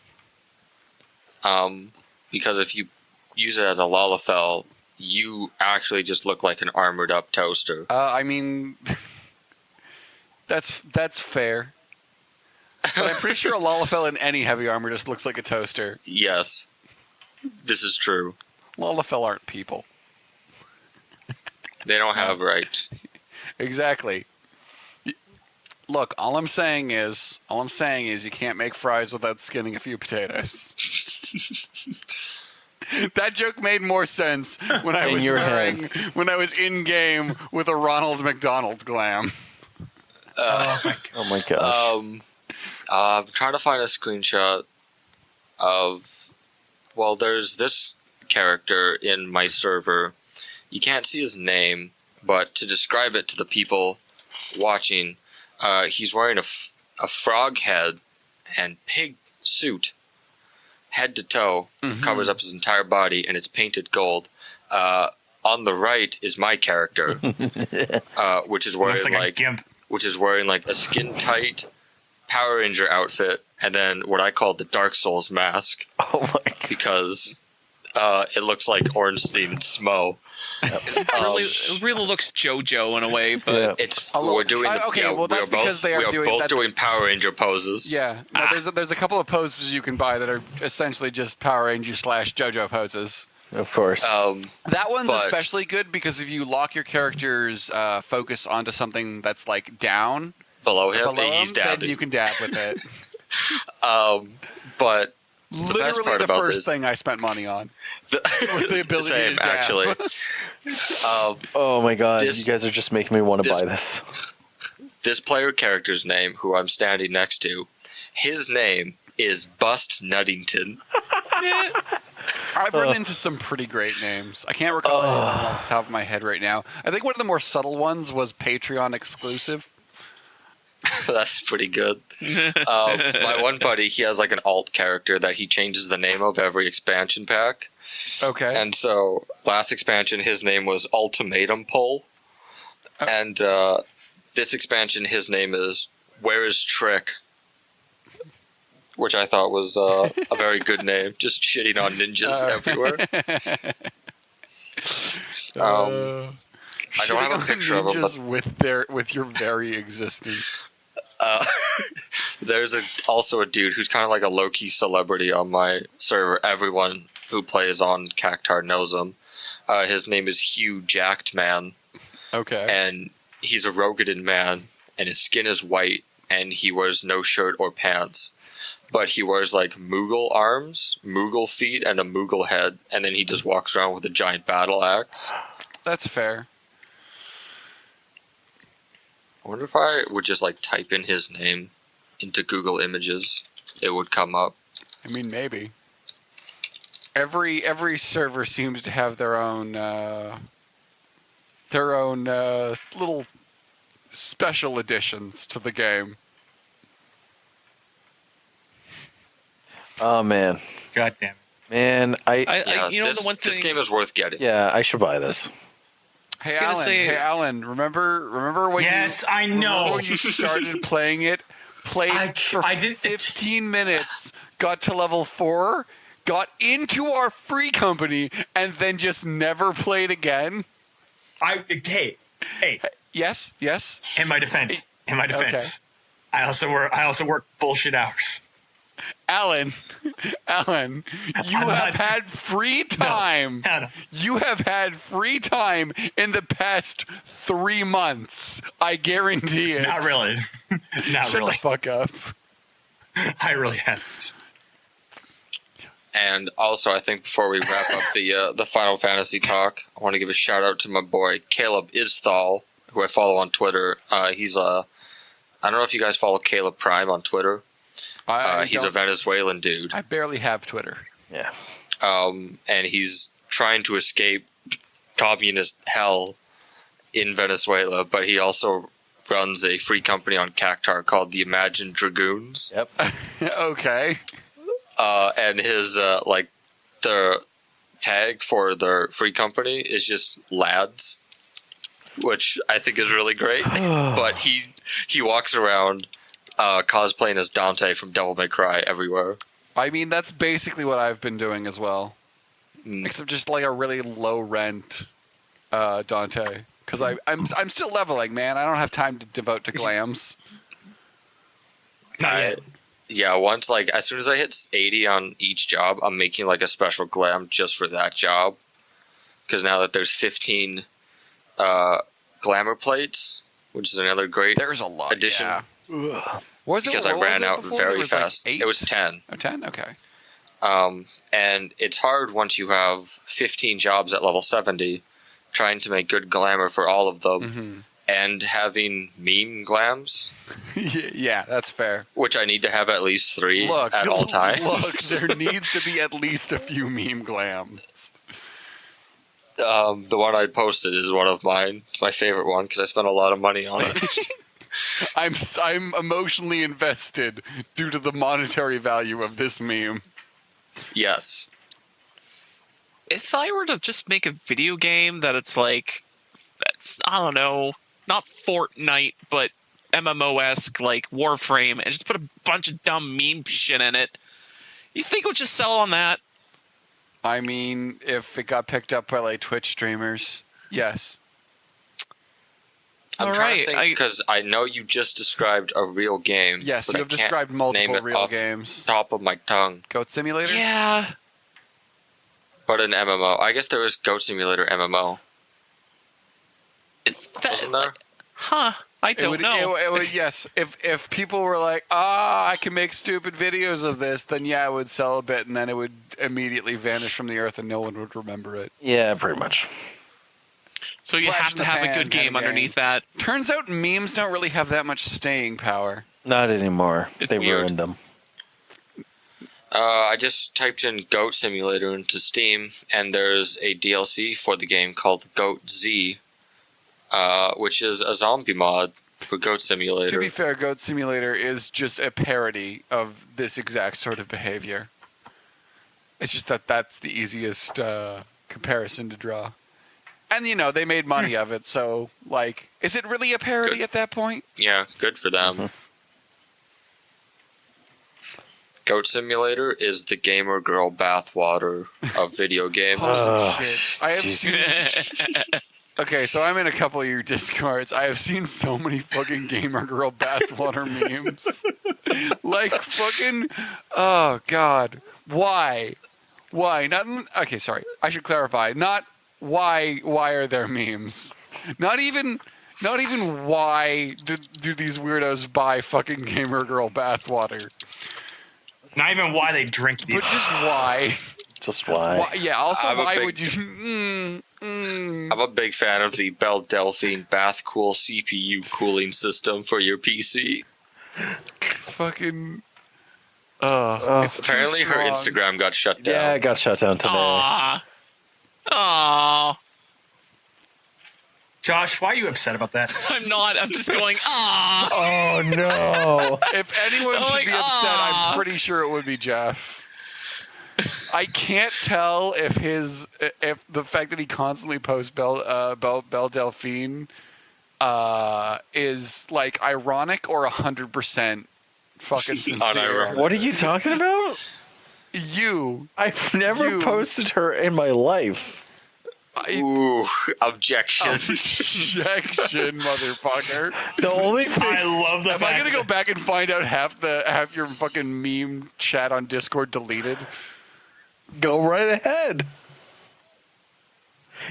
Because if you use it as a Lalafell, you actually just look like an armored up toaster. I mean, that's fair. But I'm pretty sure a Lalafell in any heavy armor just looks like a toaster. Yes, this is true. Lalafell aren't people. They don't have rights. Exactly. Look, all I'm saying is you can't make fries without skinning a few potatoes. That joke made more sense when I In was your when I was in game with a Ronald McDonald glam. Oh my gosh. I'm trying to find a screenshot of. Well, there's this character in my server. You can't see his name, but to describe it to the people watching, he's wearing a frog head and pig suit, head to toe, covers up his entire body, and it's painted gold. On the right is my character, which is wearing Looks like a gimp. which is wearing like a skin tight Power Ranger outfit, and then what I call the Dark Souls mask, Oh my god. because it looks like Ornstein Smo. It really looks JoJo in a way, but Yeah. It's A little- we're doing the, okay, yeah, well, that's because they are we are doing- both that's- doing Power Ranger poses. Yeah, no, there's a couple of poses you can buy that are essentially just Power Ranger / JoJo poses. Of course. That one's But- especially good because if you lock your character's focus onto something that's like down below him, below he's him, then dabbing. you can dab with it. But Literally part the about first this- thing I spent money on the, was the ability same to dab. actually. oh my god. this- You guys are just making me want to this- buy this. This player character's name, who I'm standing next to, his name is Bust Nuddington. I've run into some pretty great names. I can't recall any of them off the top of my head right now. I think one of the more subtle ones was Patreon exclusive. That's pretty good. My one buddy, he has like an alt character that he changes the name of every expansion pack. Okay. And so last expansion, his name was Ultimatum Pole. And this expansion, his name is Where is Trick? Which I thought was a very good name. Just shitting on ninjas everywhere. I don't have a picture of him, but with your very existence. there's also a dude who's kind of like a low-key celebrity on my server. Everyone who plays on Cactar knows him. His name is Hugh Jacked Man, Okay. and he's a Rogadin man, and his skin is white, and he wears no shirt or pants. But he wears like Moogle arms, Moogle feet, and a Moogle head, and then he just walks around with a giant battle axe. That's fair. I wonder if I would just like type in his name into Google Images, it would come up. I mean, maybe. Every server seems to have their own little special additions to the game. Oh man. God damn it. Man, Yeah, you know, this, the one this thing. game is worth getting. yeah, I should buy this. Hey gonna Allan, say- hey Allan, remember when Yes, I remember know. when you started playing it? Played for I did- 15 minutes, got to level 4, got into our free company, and then just never played again? Hey, Yes. in my defense, Okay. I also work bullshit hours. Allan, you I'm have not- had free time. No. You have had free time in the past 3 months. I guarantee it. Not really. Not Shut really. the fuck up. I really haven't. And also, I think before we wrap up the Final Fantasy talk, I want to give a shout out to my boy Caleb Isthal, who I follow on Twitter. He's I don't know if you guys follow Caleb Prime on Twitter. He's a Venezuelan dude. I barely have Twitter. Yeah. And he's trying to escape communist hell in Venezuela, but he also runs a free company on Cactar called the Imagine Dragoons. Yep. Okay. And his the tag for their free company is just lads, which I think is really great. But he walks around cosplaying as Dante from Devil May Cry everywhere. I mean, that's basically what I've been doing as well. Except just like a really low rent Dante. Because I'm still leveling, man. I don't have time to devote to glams. Yeah, once like as soon as I hit 80 on each job, I'm making like a special glam just for that job. Because now that there's 15 glamour plates, which is another great There's a lot addition. Yeah. Was it, Because I what ran was it out before? very was like fast. 8? It was 10. Oh, 10? Okay. And it's hard once you have 15 jobs at level 70, trying to make good glamour for all of them, and having meme glams, Yeah, that's fair. which I need to have at least 3 at all times. Look, there needs to be at least a few meme glams. The one I posted is one of mine. It's my favorite one because I spent a lot of money on it. I'm emotionally invested due to the monetary value of this meme. Yes. If I were to just make a video game that it's like, that's, I don't know, not Fortnite, but MMO-esque, like Warframe, and just put a bunch of dumb meme shit in it, you think it would just sell on that? I mean, if it got picked up by like Twitch streamers, yes. I'm All trying right, to think because I know you just described a real game. Yes, but you I have can't described name multiple it real off games. the top of my tongue. Goat Simulator? Yeah. But an MMO. I guess there was Goat Simulator MMO. Is that, Wasn't there? Huh. I don't know. It would, yes. If people were like, I can make stupid videos of this, then yeah, it would sell a bit, and then it would immediately vanish from the earth and no one would remember it. Yeah, pretty much. So you Flash have in to the have a pan good kinda game game. underneath that. Turns out memes don't really have that much staying power. Not anymore. It's They weird. ruined them. I just typed in Goat Simulator into Steam, and there's a DLC for the game called Goat Z, which is a zombie mod for Goat Simulator. To be fair, Goat Simulator is just a parody of this exact sort of behavior. It's just that that's the easiest comparison to draw. And, you know, they made money of it, so, like, is it really a parody Good. at that point? Yeah, good for them. Goat Simulator is the gamer girl bathwater of video games. Oh, Shit. I have jeez. seen... Okay, so I'm in a couple of your Discords. I have seen so many fucking gamer girl bathwater memes. Like, fucking... Oh, God. Why? Why? Not... Okay, sorry. I should clarify. Not... Why are there memes? Not even why do these weirdos buy fucking gamer girl bathwater, Not even why they drink it. but just why? Just why? Why? Yeah. Also, I'm a why big- would you? I'm a big fan of the Bell Delphine Bath Cool CPU cooling system for your PC. Fucking. It's too Apparently her strong. Instagram got shut down. Yeah, it got shut down today. Aww. Aww. Josh, why are you upset about that? I'm not. I'm just going, aww. Oh no! If anyone Oh should my be upset, God. I'm pretty sure it would be Jeff. I can't tell if the fact that he constantly posts Belle Delphine is like ironic or 100% fucking sincere. Unironic. What are you talking about? You, I've never You- posted her in my life. Ooh, objection. Objection, motherfucker. The only thing. I love the Am I fact gonna go that- back and find out half your fucking meme chat on Discord deleted? Go right ahead.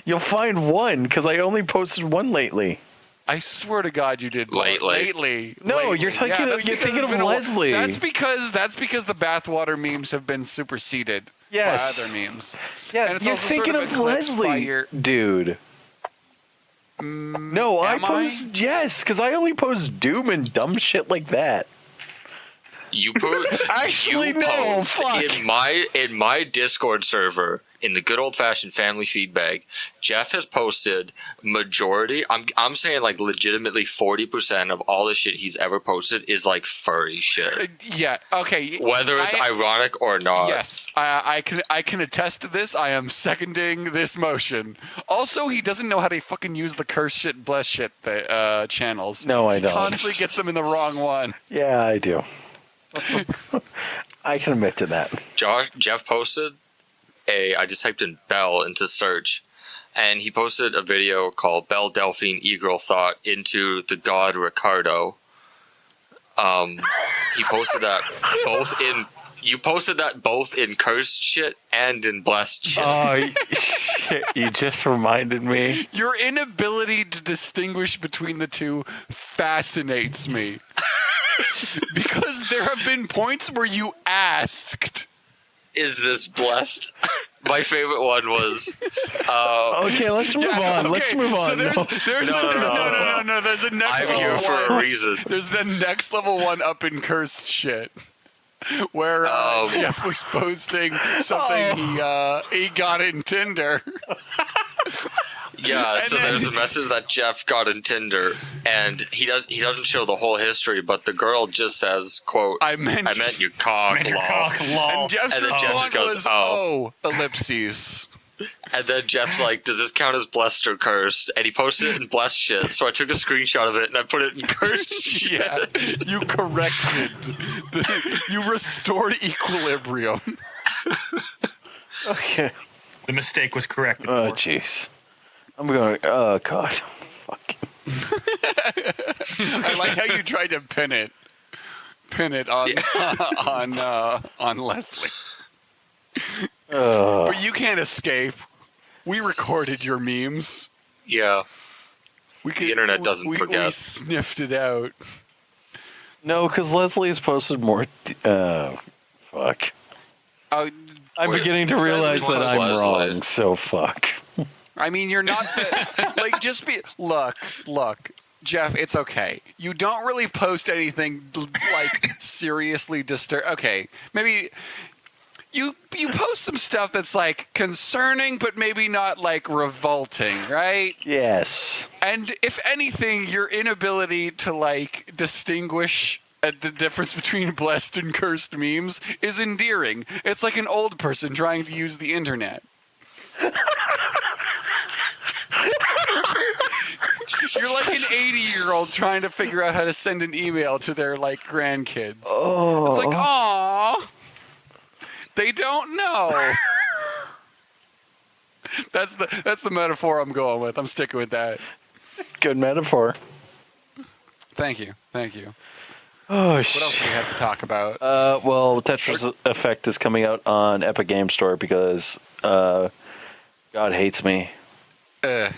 You'll find one because I only posted one lately. I swear to God, you did more. Lately. No, Lately. you're thinking that's of- you're because thinking it's of been a while. Leslie. That's because the bathwater memes have been superseded Yes. by other memes. Yeah, And it's you're also thinking sort of of eclipsed by Leslie, your- dude. No, I am I? post yes, because I only post doom and dumb shit like that. Actually, you no, post fuck. in my Discord server in the good old fashioned family feedback. Jeff has posted majority. I'm saying like legitimately 40% of all the shit he's ever posted is like furry shit, Yeah. Okay. whether it's ironic or not. Yes, I can attest to this. I am seconding this motion. Also, he doesn't know how to fucking use the curse shit, bless shit channels. No, I He don't. constantly gets them in the wrong one. Yeah, I do. I can admit to that. Jeff posted I just typed in Bell into search, and he posted a video called Bell Delphine Eagle Thought into the God Ricardo. He posted that both in. You posted that both in cursed shit and in blessed shit. Oh, shit, you just reminded me. Your inability to distinguish between the two fascinates me. Because there have been points where you asked, Is this blessed? My favorite one was. Okay, let's move on. Let's okay, move on. So there's no. There's a next I'm level here for one. a reason. There's the next level one up in cursed shit, where Jeff was posting something he got in Tinder. Yeah, And so then- there's a message that Jeff got in Tinder, and he doesn't show the whole history, but the girl just says, "quote I meant your cock, Make your lol." cock, lol. And Jeff's And then Jeff response just goes, was, "Oh." ellipses. And then Jeff's like, "Does this count as blessed or cursed?" And he posted it in blessed shit. So I took a screenshot of it and I put it in cursed shit. Yeah, you corrected. You restored equilibrium. Okay. The mistake was corrected. Oh, for. jeez. I'm going. Oh, God. Fuck. I like how you tried to pin it on Leslie. But you can't escape. We recorded your memes. Yeah. We The internet doesn't we forget. sniffed it out. No, because Leslie has posted more. Fuck. Oh, I'm Wait, beginning to realize that was I'm Leslie? wrong. So fuck. I mean, you're not like just be look, Jeff. It's okay. You don't really post anything like seriously disturb. Okay, maybe you post some stuff that's like concerning, but maybe not like revolting, right? Yes. And if anything, your inability to like distinguish the difference between blessed and cursed memes is endearing. It's like an old person trying to use the internet. You're like an 80-year-old trying to figure out how to send an email to their like grandkids. Oh. It's like, aw, they don't know. That's the metaphor I'm going with. I'm sticking with that. Good metaphor. Thank you. Oh, What else do we have to talk about? Well, Tetris Effect is coming out on Epic Game Store because God hates me. Yeah.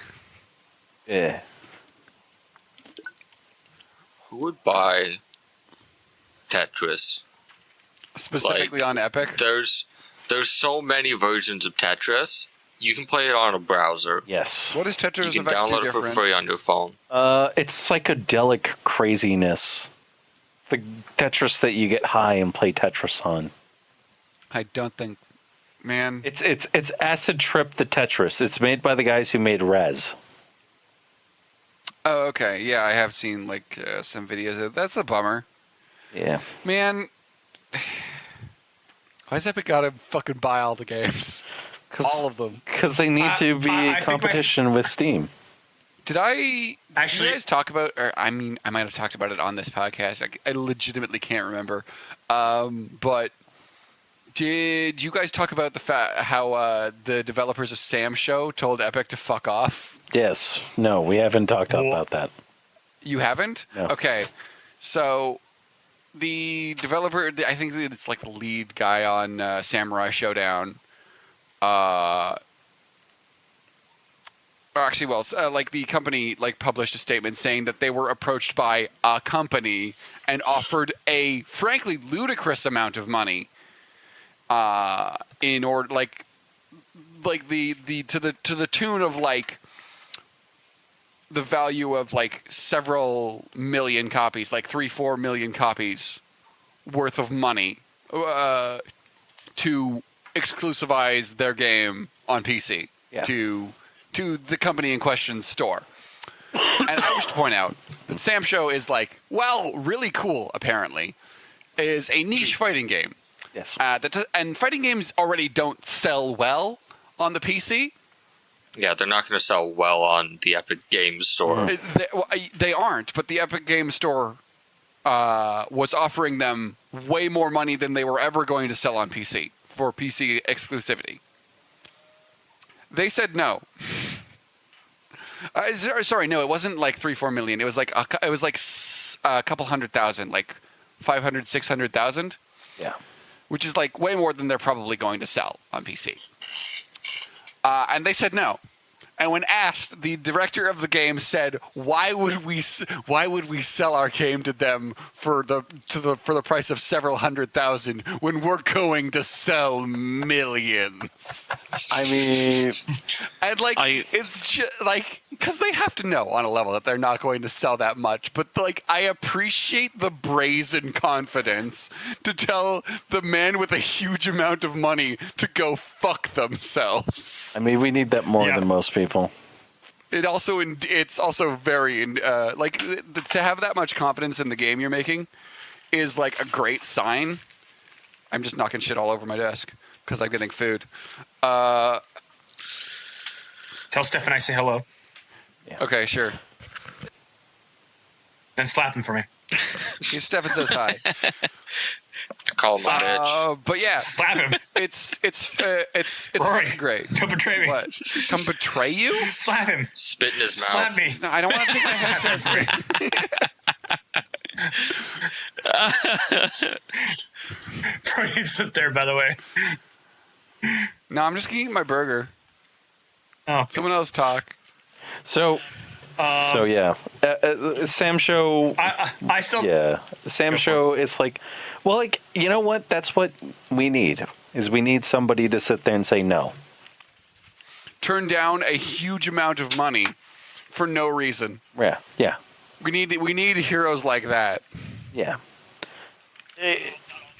Who would buy Tetris? Specifically on Epic. There's so many versions of Tetris. You can play it on a browser. Yes. What is Tetris You can Effect do download it for different? free on your phone. It's psychedelic craziness. The Tetris that you get high and play Tetris on. I don't think, man. It's Acid Trip the Tetris. It's made by the guys who made Rez. Oh, okay. Yeah, I have seen like some videos. That's a bummer, Yeah. man. Why's Epic gotta fucking buy all the games? All of them. Because they need to be I in think competition with Steam. Did you Actually- guys talk about? Or I mean, I might have talked about it on this podcast. I legitimately can't remember. But did you guys talk about how the developers of Sam Show told Epic to fuck off? Yes. No, we haven't talked about that. You haven't? No. Okay. So the developer, I think it's like the lead guy on Samurai Showdown. Or actually, well, it's, like the company like published a statement saying that they were approached by a company and offered a frankly ludicrous amount of money in order like the to the tune of like the value of like several million copies, like 3-4 million copies worth of money to exclusivize their game on PC to the company in question's store. And I wish to point out that Sam Show is like, well, really cool, apparently, is a niche fighting game. Yes. And fighting games already don't sell well on the PC. Yeah, they're not going to sell well on the Epic Games Store. They aren't, but the Epic Games Store was offering them way more money than they were ever going to sell on PC for PC exclusivity. They said no. Sorry, no, it wasn't like 3-4 million. It was like a couple 100,000, like 500, 600,000. Yeah. Which is like way more than they're probably going to sell on PC. And they said no. And when asked, the director of the game said, "Why would we sell our game to them for the price of several 100,000 when we're going to sell millions?" I mean, and it's just like, because they have to know on a level that they're not going to sell that much. But like, I appreciate the brazen confidence to tell the man with a huge amount of money to go fuck themselves. I mean, we need that more than most people. It's also very like to have that much confidence in the game you're making is like a great sign. I'm just knocking shit all over my desk because I'm getting food. Tell Stefan I say hello. Yeah. Okay, sure. Then slap him for me. Stefan says hi. Call him a bitch. But yeah, Slap him. it's Rory, fucking great. don't betray me. What? Come betray you? Slap him. Spit in his mouth. Slap me. No, I don't want to take my headset. Brian's up there, by the way. No, I'm just gonna eat my burger. Oh, Someone else talk. So yeah, Sam Show. I still. Yeah, Sam Show is like, well, like, you know what? That's what we need. Is we need somebody to sit there and say no. Turn down a huge amount of money for no reason. Yeah, yeah, We need heroes like that. yeah.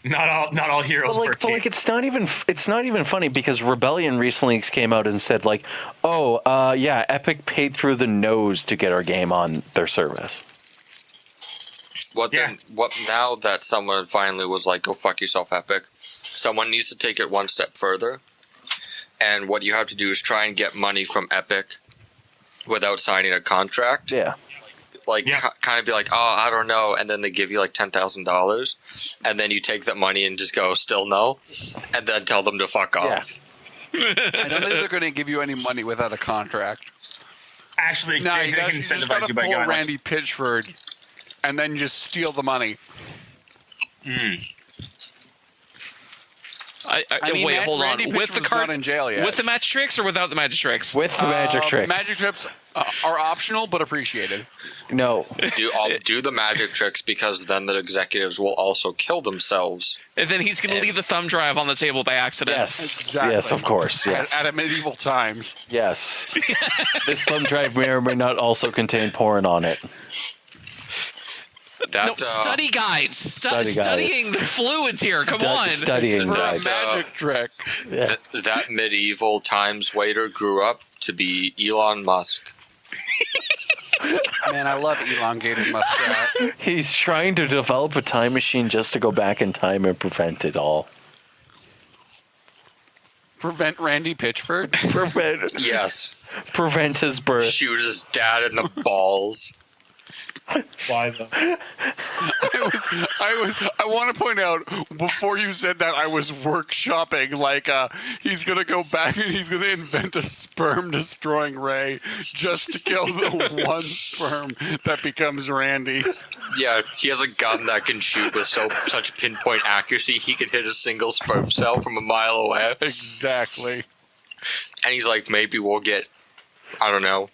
Not all heroes But work. like it's not even funny because Rebellion recently came out and said like, oh, yeah, Epic paid through the nose to get our game on their service. What now that someone finally was like, go fuck yourself, Epic, someone needs to take it one step further. And what you have to do is try and get money from Epic without signing a contract. Yeah. Kind of be like, oh, I don't know. And then they give you like $10,000. And then you take that money and just go, still no. And then tell them to fuck off. Yeah. I don't think they're going to give you any money without a contract. Actually, No, they you can just incentivize got to you by pull going Randy Pitchford and then just steal the money. I mean, wait, hold Randy on. Pitchford's With the card, not in jail yet. with the magic tricks or without the magic tricks? With the magic tricks. Magic trips are optional but appreciated. No. Do the magic tricks because then the executives will also kill themselves. And then he's going to leave the thumb drive on the table by accident. Yes. Exactly. Yes, of course. Yes. At medieval times. Yes. This thumb drive may or may not also contain porn on it. That, No, study guides. Study Studying guides. the fluids here. Come on. Studying For a guides. magic trick. Yeah. that medieval times waiter grew up to be Elon Musk. Man, I love elongated mustache. He's trying to develop a time machine just to go back in time and prevent it all. Prevent Randy Pitchford. Prevent his birth. Shoot his dad in the balls. Why though? I want to point out before you said that I was workshopping like he's gonna go back and he's gonna invent a sperm destroying ray just to kill the one sperm that becomes Randy. Yeah, he has a gun that can shoot with such pinpoint accuracy he can hit a single sperm cell from a mile away. Exactly. And he's like, maybe we'll get, I don't know,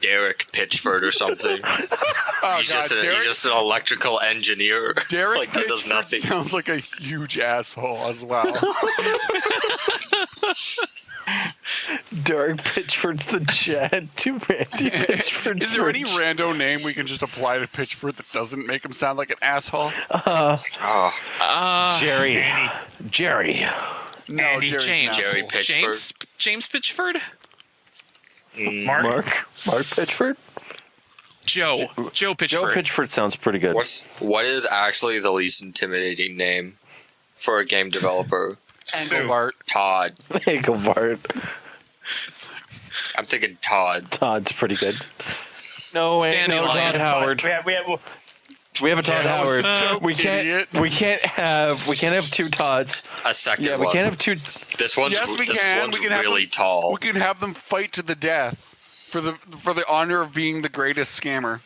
Derek Pitchford or something. Oh, He's God, just an electrical engineer. Derek like that does Pitchford nothing. sounds like a huge asshole as well. Dark Pitchford's the Chad to Randy Pitchford's Is there any Rich. rando name we can just apply to Pitchford that doesn't make him sound like an asshole? Oh, Jerry. Jerry. No, Andy Jerry's an James. asshole. Jerry Pitchford. James Pitchford? Mark. Mark Pitchford? Joe Pitchford. Joe Pitchford sounds pretty good. What is actually the least intimidating name for a game developer? Engelbart. Todd. Engelbart. I'm thinking Todd. Todd's pretty good. No, wait, no, Dandelion. Todd Howard. We have We have a Todd Howard. We can't. idiot. We can't have two Todds. A second Yeah, one. we can't have two. This one's, Yes, we this can. one's We can have really them- tall. We can have them fight to the death for the honor of being the greatest scammer.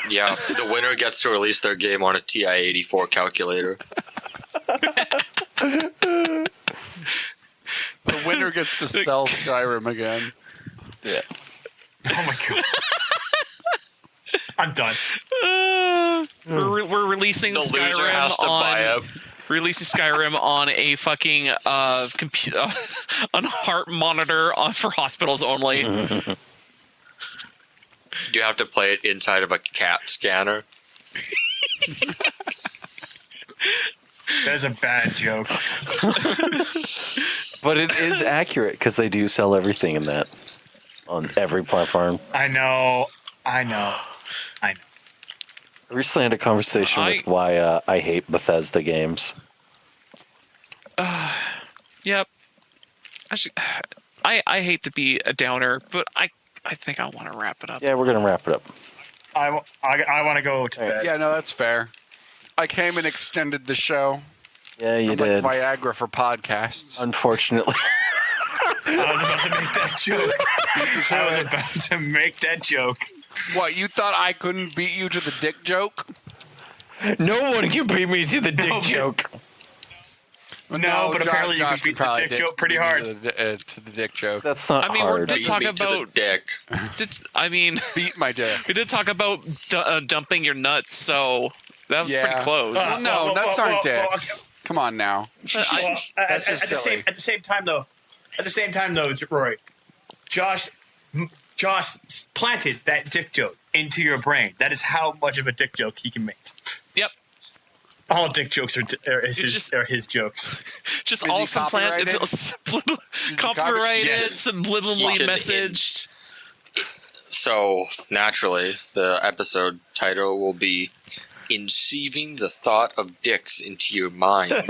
Yeah, the winner gets to release their game on a TI-84 calculator. The winner gets to sell Skyrim again. Yeah. Oh my god. I'm done. We're releasing The loser has Skyrim to buy on it. releasing Skyrim on a fucking on a heart monitor for hospitals only. You have to play it inside of a CAT scanner. That's a bad joke. But it is accurate because they do sell everything in that on every platform. I know. I recently had a conversation with why I hate Bethesda games. Yep. I hate to be a downer, but I think I want to wrap it up. Yeah, we're gonna wrap it up. I want to go to bed. Yeah, no, that's fair. I came and extended the show. Yeah, you I'm did. like Viagra for podcasts. Unfortunately. I was about to make that joke. I was about to make that joke. What, you thought I couldn't beat you to the dick joke? No one can beat me to the dick but- joke. No, but apparently you can beat the probably dick joke pretty hard. To the dick joke. That's not I mean, hard. we're Beat talk me to the about- dick. I mean, Beat my dick. we did talk about dumping your nuts, so that was pretty close. Well, no, Well, nuts well, aren't well, dicks. Come on now. Well, That's just silly. at the same time though, Rory, Josh planted that dick joke into your brain. That is how much of a dick joke he can make. Yep. All dick jokes are just- his jokes. Just Is all he copyrighted, copyrighted? subliminally Yeah. messaged. So, naturally, the episode title will be Inceiving the Thought of Dicks into Your Mind. Or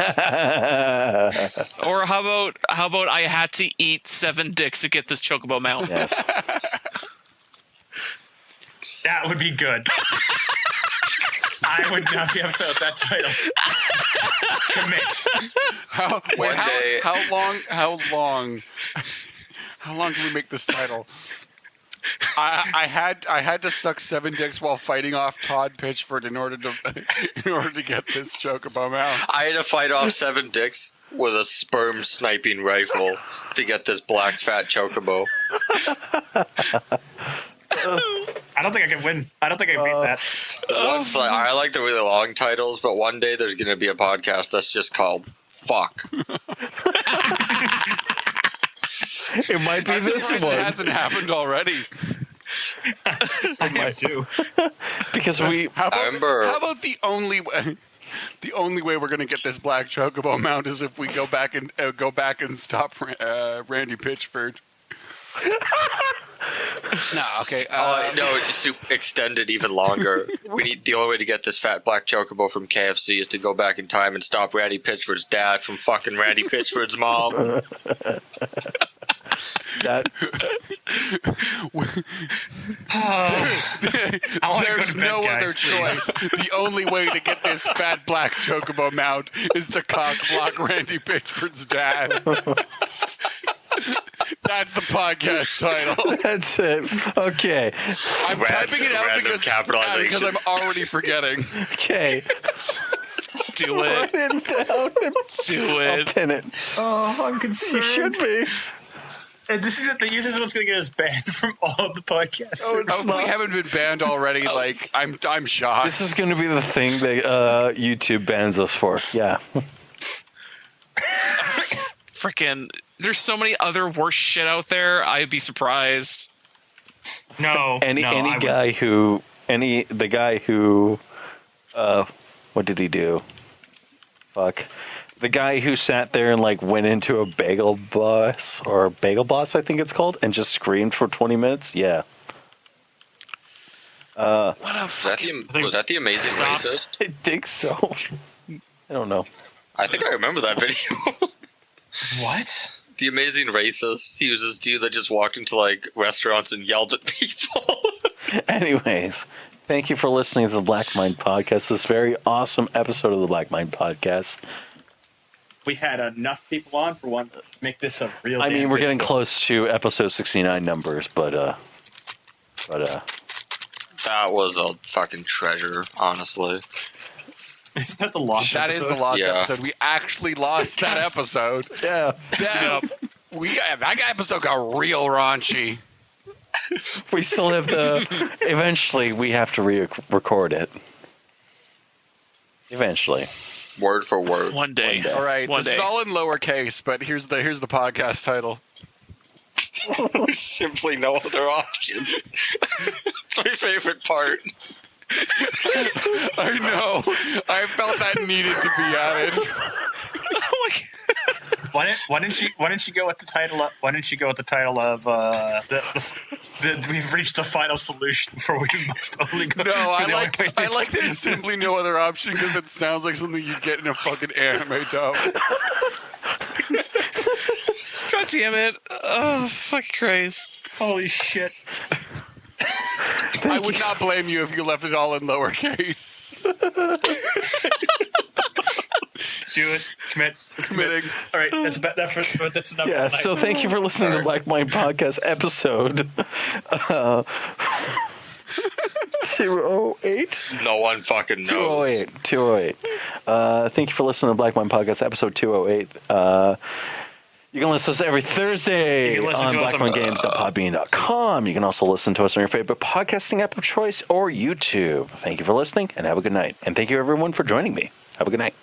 how about I had to eat 7 dicks to get this chocobo mount? Yes. That would be good. I would not be upset with that title. Commit. One day- how long can we make this title? I had to suck 7 dicks while fighting off Todd Pitchford in order to get this chocobo out. I had to fight off 7 dicks with a sperm sniping rifle to get this black fat chocobo. I don't think I can win. I don't think I can beat that. I like the really long titles, but one day there's going to be a podcast that's just called Fuck. It might be this It one. hasn't happened already. I might do. Because we. How about, I remember- how about the only way we're going to get this black chocobo mount is if we go back and stop Randy Pitchford. No, okay. No, it's extended even longer. The only way to get this fat black chocobo from KFC is to go back in time and stop Randy Pitchford's dad from fucking Randy Pitchford's mom. That, I want to go There's to bed, no guys, other please. choice. The only way to get this fat black chocobo mount is to cock block Randy Pitchford's dad. That's the podcast title. that's it. Okay. I'm typing it out Random because capitalizations. I'm already forgetting. Okay. Do it. Put it down. Do I'll it. pin it. Oh, I'm You concerned. should be. And this is what's going to get us banned from all of the podcasts. Oh, it's We haven't been banned already. Like I'm shocked. This is going to be the thing that YouTube bans us for. Yeah. Freaking There's so many other worse shit out there. I'd be surprised. No, Any no, I wouldn't. guy who the guy who what did he do? Fuck. The guy who sat there and like went into a bagel boss I think it's called, and just screamed for 20 minutes. Yeah. What a Was that the amazing Stop. racist? I think so. I don't know. I think I remember that video. What? The amazing racist. He was this dude that just walked into like restaurants and yelled at people. Anyways, thank you for listening to the Black Mind Podcast, this very awesome episode of the Black Mind Podcast. We had enough people on for one to make this a real. I mean, damn we're big getting deal. close to episode 69 numbers, but That was a fucking treasure, honestly. Isn't that the lost That is episode? the lost Yeah. episode. We actually lost that episode. yeah, That episode got real raunchy. we still have to. Eventually, we have to record it. Eventually. Word for word. one day. One All right, One this day. is all in lowercase, but here's the podcast title. Simply no other option. It's my favorite part. I know. I felt that needed to be added. Oh my God. Why didn't you go with the title? Why didn't you go with the title of we've reached the final solution for we must only go? No, I the only way- like there's simply no other option because it sounds like something you get in a fucking anime dub. God damn it. Oh, fucking Christ. Holy shit! I would not blame you if you left it all in lowercase. Do it. Commit. Committing. All right, that's enough. Yeah, for so thank you for listening to Black Mind Podcast episode 208. No one fucking knows. 208. Thank you for listening to Black Mind Podcast episode 208. You can listen to us every Thursday You can listen on to us on- blackmindgames.podbean.com. You can also listen to us on your favorite podcasting app of choice or YouTube. Thank you for listening and have a good night. And thank you everyone for joining me. Have a good night.